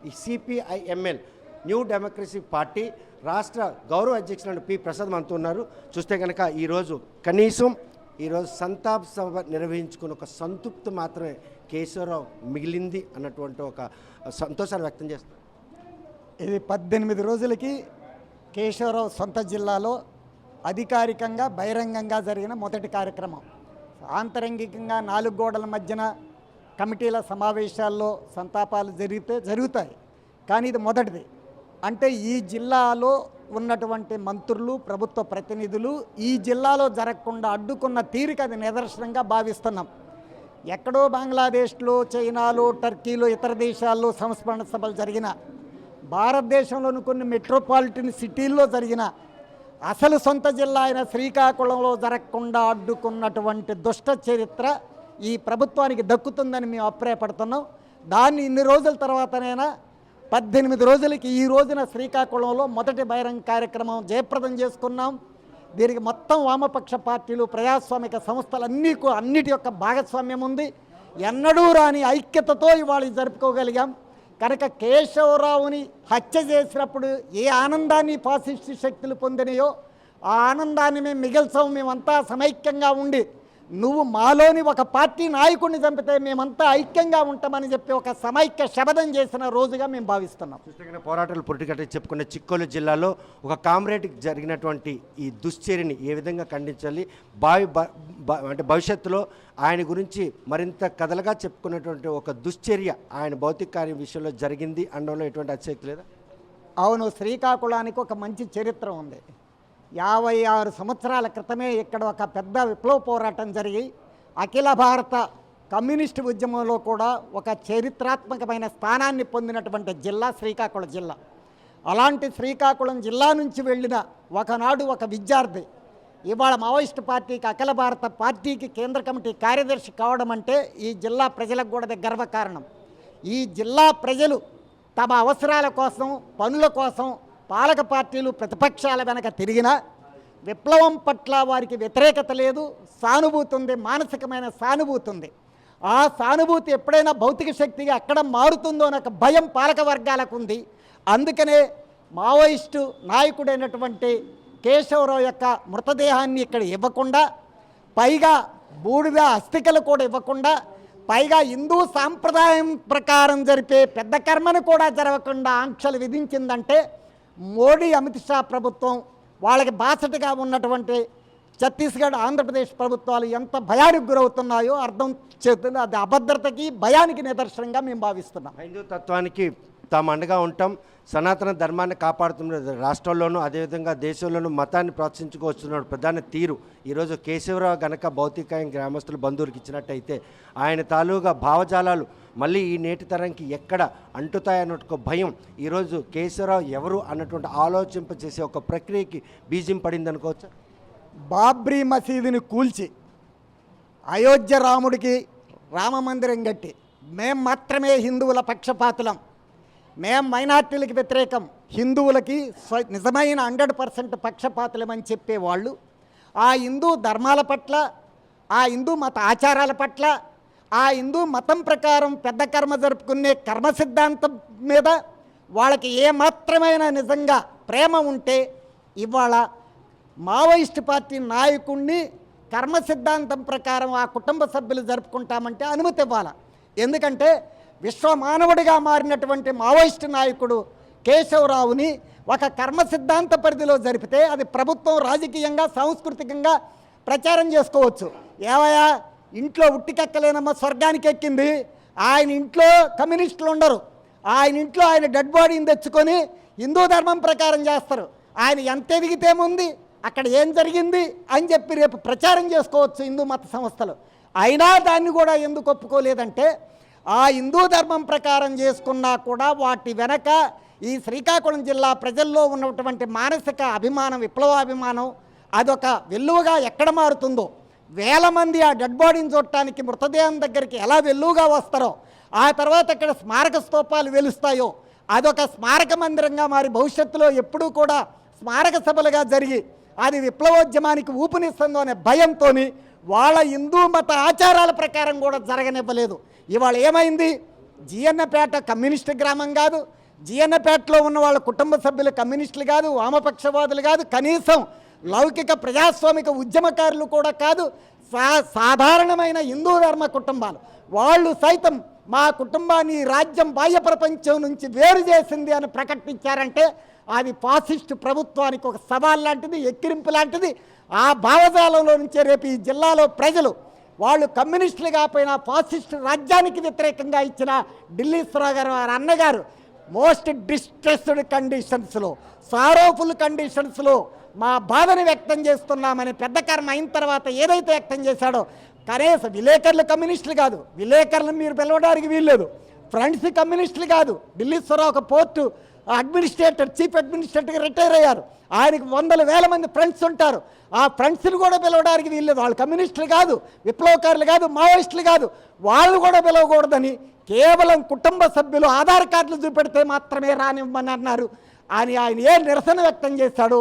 A: ఈ CPIML న్యూ డెమోక్రసీ పార్టీ రాష్ట్ర గౌరవ అధ్యక్షులు పి ప్రసాద్ మనతో ఉన్నారు. చూస్తే కనుక ఈరోజు కనీసం సంతాప సభ నిర్వహించుకున్న ఒక సంతృప్తి మాత్రమే కేశవరావు మిగిలింది అన్నటువంటి ఒక సంతోషాన్ని వ్యక్తం చేస్తారు.
E: ఇది 18 రోజులకి కేశవరావు సొంత జిల్లాలో అధికారికంగా బహిరంగంగా జరిగిన మొదటి కార్యక్రమం. ఆంతరంగికంగా 4 గోడల మధ్యన కమిటీల సమావేశాల్లో సంతాపాలు జరుగుతాయి, కానీ ఇది మొదటిది. అంటే ఈ జిల్లాలో ఉన్నటువంటి మంత్రులు, ప్రభుత్వ ప్రతినిధులు ఈ జిల్లాలో జరగకుండా అడ్డుకున్న తీరుకి అది నిదర్శనంగా భావిస్తున్నాం. ఎక్కడో బంగ్లాదేశ్లో, చైనాలో, టర్కీలో, ఇతర దేశాల్లో సంస్మరణ సభలు జరిగిన, భారతదేశంలోని కొన్ని మెట్రోపాలిటన్ సిటీల్లో జరిగిన, అసలు సొంత జిల్లా అయిన శ్రీకాకుళంలో జరగకుండా అడ్డుకున్నటువంటి దుష్ట చరిత్ర ఈ ప్రభుత్వానికి దక్కుతుందని మేము అభిప్రాయపడుతున్నాం. దాన్ని ఇన్ని రోజుల తర్వాతనైనా 18 రోజులకి ఈ రోజున శ్రీకాకుళంలో మొదటి బహిరంగ కార్యక్రమం జయప్రదం చేసుకున్నాం. దీనికి మొత్తం వామపక్ష పార్టీలు, ప్రజాస్వామిక సంస్థలు అన్నిటి యొక్క భాగస్వామ్యం ఉంది. ఎన్నడూ రాని ఐక్యతతో ఇవాళ జరుపుకోగలిగాం. కనుక కేశవరావుని హత్య చేసినప్పుడు ఏ ఆనందాన్ని ఫాసిస్ట్ శక్తులు పొందినాయో ఆ ఆనందాన్ని మేము మిగిల్చాం. మేమంతా సమైక్యంగా ఉండి, నువ్వు మాలోని ఒక పార్టీ నాయకుడిని చంపితే మేమంతా ఐక్యంగా ఉంటామని చెప్పి ఒక సమైక్య శపథం చేసిన రోజుగా మేము భావిస్తున్నాం.
A: చూస్తే పోరాటాలు పొలిటికల్ చెప్పుకున్న చిక్కోలు జిల్లాలో ఒక కామ్రేడ్కి జరిగినటువంటి ఈ దుశ్చర్యని ఏ విధంగా ఖండించాలి, అంటే భవిష్యత్తులో ఆయన గురించి మరింత కథలుగా చెప్పుకున్నటువంటి ఒక దుశ్చర్య ఆయన భౌతిక కార్యం విషయంలో జరిగింది అనడంలో ఎటువంటి అతిశక్తి లేదా?
E: అవును, శ్రీకాకుళానికి ఒక మంచి చరిత్ర ఉంది. 56 సంవత్సరాల క్రితమే ఇక్కడ ఒక పెద్ద విప్లవ పోరాటం జరిగి అఖిల భారత కమ్యూనిస్టు ఉద్యమంలో కూడా ఒక చరిత్రాత్మకమైన స్థానాన్ని పొందినటువంటి జిల్లా శ్రీకాకుళం జిల్లా. అలాంటి శ్రీకాకుళం జిల్లా నుంచి వెళ్ళిన ఒకనాడు ఒక విద్యార్థి ఇవాళ మావోయిస్టు పార్టీకి, అఖిల భారత పార్టీకి కేంద్ర కమిటీ కార్యదర్శి కావడం అంటే ఈ జిల్లా ప్రజలకు కూడా గర్వకారణం. ఈ జిల్లా ప్రజలు తమ అవసరాల కోసం, పనుల కోసం పాలక పార్టీలు, ప్రతిపక్షాల వెనక తిరిగినా విప్లవం పట్ల వారికి వ్యతిరేకత లేదు, సానుభూతి ఉంది, మానసికమైన సానుభూతి ఉంది. ఆ సానుభూతి ఎప్పుడైనా భౌతిక శక్తిగా ఎక్కడ మారుతుందో అనే భయం పాలక వర్గాలకు ఉంది. అందుకనే మావోయిస్టు నాయకుడైనటువంటి కేశవరావు యొక్క మృతదేహాన్ని ఇక్కడ ఇవ్వకుండా, పైగా బూడిద అస్థికలు కూడా ఇవ్వకుండా, పైగా హిందూ సాంప్రదాయం ప్రకారం జరిపే పెద్ద కర్మను కూడా జరగకుండా ఆంక్షలు విధించిందంటే మోడీ, అమిత్ షా ప్రభుత్వం, వాళ్ళకి బాసటగా ఉన్నటువంటి ఛత్తీస్గఢ్, ఆంధ్రప్రదేశ్ ప్రభుత్వాలు ఎంత భయానికి గురవుతున్నాయో అర్థం చేస్తుంది. అది అభద్రతకి, భయానికి నిదర్శనంగా మేము భావిస్తున్నాం.
A: హైందూ తత్వానికి తాము అండగా ఉంటాం, సనాతన ధర్మాన్ని కాపాడుతున్న రాష్ట్రాల్లోనూ అదేవిధంగా దేశంలోనూ మతాన్ని ప్రోత్సహించుకొస్తున్న ప్రధాన తీరు ఈరోజు కేశవరావు గనక భౌతికాయం గ్రామస్తులు బంధువులకు ఇచ్చినట్టయితే ఆయన తాలూగా భావజాలాలు మళ్ళీ ఈ నేటి తరంకి ఎక్కడ అంటుతాయన్న ఒక భయం ఈరోజు కేశవరావు ఎవరు అన్నటువంటి ఆలోచింపచేసే ఒక ప్రక్రియకి బీజం పడింది అనుకోవచ్చు.
E: బాబ్రీ మసీదుని కూల్చి అయోధ్య రాముడికి రామమందిరం కట్టి మేం మాత్రమే హిందువుల పక్షపాతులం, మేం మైనార్టీలకు వ్యతిరేకం, హిందువులకి నిజమైన 100% పక్షపాతులమని చెప్పేవాళ్ళు ఆ హిందూ ధర్మాల పట్ల, ఆ హిందూ మత ఆచారాల పట్ల, ఆ హిందూ మతం ప్రకారం పెద్ద కర్మ జరుపుకునే కర్మ సిద్ధాంతం మీద వాళ్ళకి ఏమాత్రమైన నిజంగా ప్రేమ ఉంటే ఇవాళ మావోయిస్టు పార్టీ నాయకుడిని కర్మ సిద్ధాంతం ప్రకారం ఆ కుటుంబ సభ్యులు జరుపుకుంటామంటే అనుమతి ఇవ్వాలి. ఎందుకంటే విశ్వమానవుడిగా మారినటువంటి మావోయిస్టు నాయకుడు కేశవరావుని ఒక కర్మ సిద్ధాంత పరిధిలో జరిపితే అది ప్రభుత్వం రాజకీయంగా, సాంస్కృతికంగా ప్రచారం చేసుకోవచ్చు. ఏవయా ఇంట్లో ఉట్టికెక్కలేనమ్మ స్వర్గానికి ఎక్కింది, ఆయన ఇంట్లో కమ్యూనిస్టులు ఉండరు, ఆయన ఇంట్లో ఆయన డెడ్ బాడీని తెచ్చుకొని హిందూ ధర్మం ప్రకారం చేస్తారు. ఆయన ఎంత ఎదిగితేముంది, అక్కడ ఏం జరిగింది అని చెప్పి రేపు ప్రచారం చేసుకోవచ్చు హిందూ మత సంస్థలు. అయినా దాన్ని కూడా ఎందుకు ఒప్పుకోలేదంటే ఆ హిందూ ధర్మం ప్రకారం చేసుకున్నా కూడా వాటి వెనక ఈ శ్రీకాకుళం జిల్లా ప్రజల్లో ఉన్నటువంటి మానసిక అభిమానం, విప్లవాభిమానం అదొక వెల్లువగా ఎక్కడ మారుతుందో, వేల మంది ఆ డెడ్ బాడీని చూడటానికి మృతదేహం దగ్గరికి ఎలా వెల్లువగా వస్తారో, ఆ తర్వాత అక్కడ స్మారక స్తూపాలు వెలుస్తాయో, అదొక స్మారక మందిరంగా మారి భవిష్యత్తులో ఎప్పుడూ కూడా స్మారక సభలుగా జరిగి అది విప్లవోద్యమానికి ఊపునిస్తుందో అనే భయంతో వాళ్ళ హిందూ మత ఆచారాల ప్రకారం కూడా జరగనివ్వలేదు. ఇవాళ ఏమైంది? జీఎన్నపేట కమ్యూనిస్టు గ్రామం కాదు, జీఎన్నపేటలో ఉన్న వాళ్ళ కుటుంబ సభ్యులు కమ్యూనిస్టులు కాదు, వామపక్షవాదులు కాదు, కనీసం లౌకిక ప్రజాస్వామిక ఉద్యమకారులు కూడా కాదు, సాధారణమైన హిందూ ధర్మ కుటుంబాలు వాళ్ళు సైతం మా కుటుంబాన్ని రాజ్యం బాహ్య ప్రపంచం నుంచి వేరు చేసింది అని ప్రకటించారంటే అది ఫాసిస్టు ప్రభుత్వానికి ఒక సవాల్ లాంటిది, ఎక్కిరింపు లాంటిది. ఆ భావజాలంలో నుంచే రేపు ఈ జిల్లాలో ప్రజలు వాళ్ళు కమ్యూనిస్టులు కాకపోయినా ఫాసిస్టు రాజ్యానికి వ్యతిరేకంగా ఇచ్చిన ఢిల్లీశ్వరరావు గారు వారి అన్నగారు మోస్ట్ డిస్ట్రెస్డ్ కండిషన్స్లో, సారోఫుల్ కండిషన్స్లో మా బాధను వ్యక్తం చేస్తున్నామని పెద్ద కర్మ అయిన తర్వాత ఏదైతే వ్యక్తం చేశాడో, కనీసం విలేకరులు కమ్యూనిస్టులు కాదు, విలేకరులను మీరు పిలవడానికి వీల్లేదు, ఫ్రెండ్స్ కమ్యూనిస్టులు కాదు. ఢిల్లీశ్వరరావు ఒక పోర్టు అడ్మినిస్ట్రేటర్, చీఫ్ అడ్మినిస్ట్రేటర్గా రిటైర్ అయ్యారు. ఆయనకు వందల వేల మంది ఫ్రెండ్స్ ఉంటారు. ఆ ఫ్రెండ్స్ని కూడా పిలవడానికి వీల్లేదు. వాళ్ళు కమ్యూనిస్టులు కాదు, విప్లవకారులు కాదు, మావోయిస్టులు కాదు, వాళ్ళు కూడా పిలవకూడదని కేవలం కుటుంబ సభ్యులు ఆధార్ కార్డులు చూపెడితే మాత్రమే రానివ్వమని అన్నారు. అని ఆయన ఏ నిరసన వ్యక్తం చేశాడో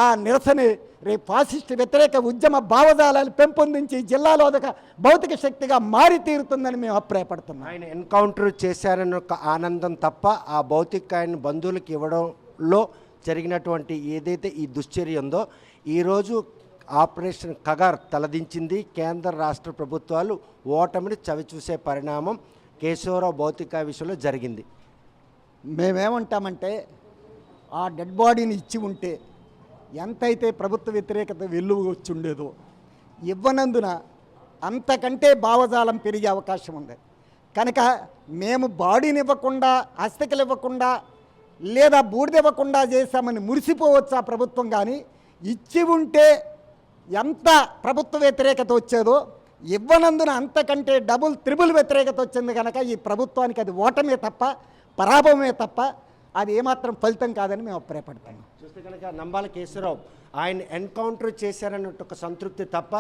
E: ఆ నిరసన రేపు ఫాసిస్ట్ వ్యతిరేక ఉద్యమ భావజాలను పెంపొందించి జిల్లాలో అదొక భౌతిక శక్తిగా మారి తీరుతుందని మేము అభిప్రాయపడుతున్నాం.
A: ఆయన ఎన్కౌంటర్ చేశారన్న ఒక ఆనందం తప్ప ఆ భౌతిక ఆయన బంధువులకు ఇవ్వడంలో జరిగినటువంటి ఏదైతే ఈ దుశ్చర్య ఉందో ఈరోజు ఆపరేషన్ కగార్ తలదించింది. కేంద్ర రాష్ట్ర ప్రభుత్వాలు ఓటమిని చవిచూసే పరిణామం కేశవరావు భౌతిక విషయంలో జరిగింది.
E: మేమేమంటామంటే ఆ డెడ్ బాడీని ఇచ్చి ఉంటే ఎంతైతే ప్రభుత్వ వ్యతిరేకత వెల్లువ వచ్చి ఉండేదో ఇవ్వనందున అంతకంటే భావజాలం పెరిగే అవకాశం ఉంది. కనుక మేము బాడీని ఇవ్వకుండా, అస్థికలు ఇవ్వకుండా లేదా బూడిదివ్వకుండా చేశామని మురిసిపోవచ్చు ఆ ప్రభుత్వం. కానీ ఇచ్చి ఉంటే ఎంత ప్రభుత్వ వ్యతిరేకత వచ్చేదో ఇవ్వనందున అంతకంటే డబుల్ త్రిబుల్ వ్యతిరేకత వచ్చింది. కనుక ఈ ప్రభుత్వానికి అది ఓటమే తప్ప పరాభవమే తప్ప అది ఏమాత్రం ఫలితం కాదని మేము అభిప్రాయపడతాము.
A: చూస్తే కనుక నంబాల కేశవరావు ఆయన ఎన్కౌంటర్ చేశారన్నట్టు ఒక సంతృప్తి తప్ప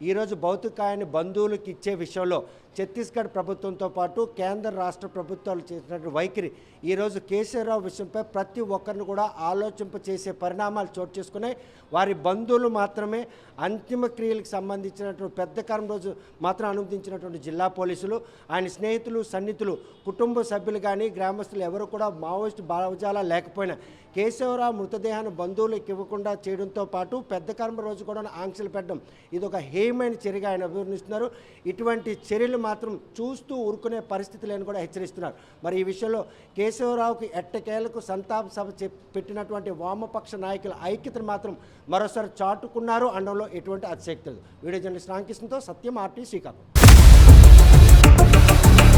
A: ఈరోజు భౌతిక ఆయన బంధువులకు ఇచ్చే విషయంలో ఛత్తీస్గఢ్ ప్రభుత్వంతో పాటు కేంద్ర రాష్ట్ర ప్రభుత్వాలు చేసినటువంటి వైఖరి ఈరోజు కేశవరావు విషయంపై ప్రతి ఒక్కరిని కూడా ఆలోచింప చేసే పరిణామాలు చోటు చేసుకున్నాయి. వారి బంధువులు మాత్రమే అంతిమ క్రియలకు సంబంధించినటువంటి పెద్ద కాలం రోజు మాత్రం అనుమతించినటువంటి జిల్లా పోలీసులు, ఆయన స్నేహితులు, సన్నిహితులు, కుటుంబ సభ్యులు కానీ గ్రామస్తులు ఎవరు కూడా మావోయిస్టు భావజాలా లేకపోయినా కేశవరావు మృతదేహాన్ని బంధువులకు ఇవ్వకుండా చేయడంతో పాటు పెద్ద కర్మ రోజు కూడా ఆంక్షలు పెట్టడం ఇది ఒక హేయమైన చర్యగా ఆయన అభివర్ణిస్తున్నారు. ఇటువంటి చర్యలు మాత్రం చూస్తూ ఊరుకునే పరిస్థితి లేని కూడా హెచ్చరిస్తున్నారు. మరి ఈ విషయంలో కేశవరావుకి ఎట్టకేలకు సంతాప సభ పెట్టినటువంటి వామపక్ష నాయకుల ఐక్యతను మాత్రం మరోసారి చాటుకున్నారు అనడంలో ఎటువంటి అతిశక్తి లేదు. వీడియో జర్నలిస్ట్ రామకృష్ణతో సత్యం, ఆర్టీ శ్రీకాకుళం.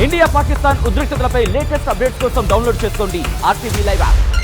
F: ఇండియా పాకిస్తాన్ ఉద్రిక్తతలపై లేటెస్ట్ అప్డేట్స్ కోసం డౌన్లోడ్ చేసుకోండి RTV లైవ్ యాప్.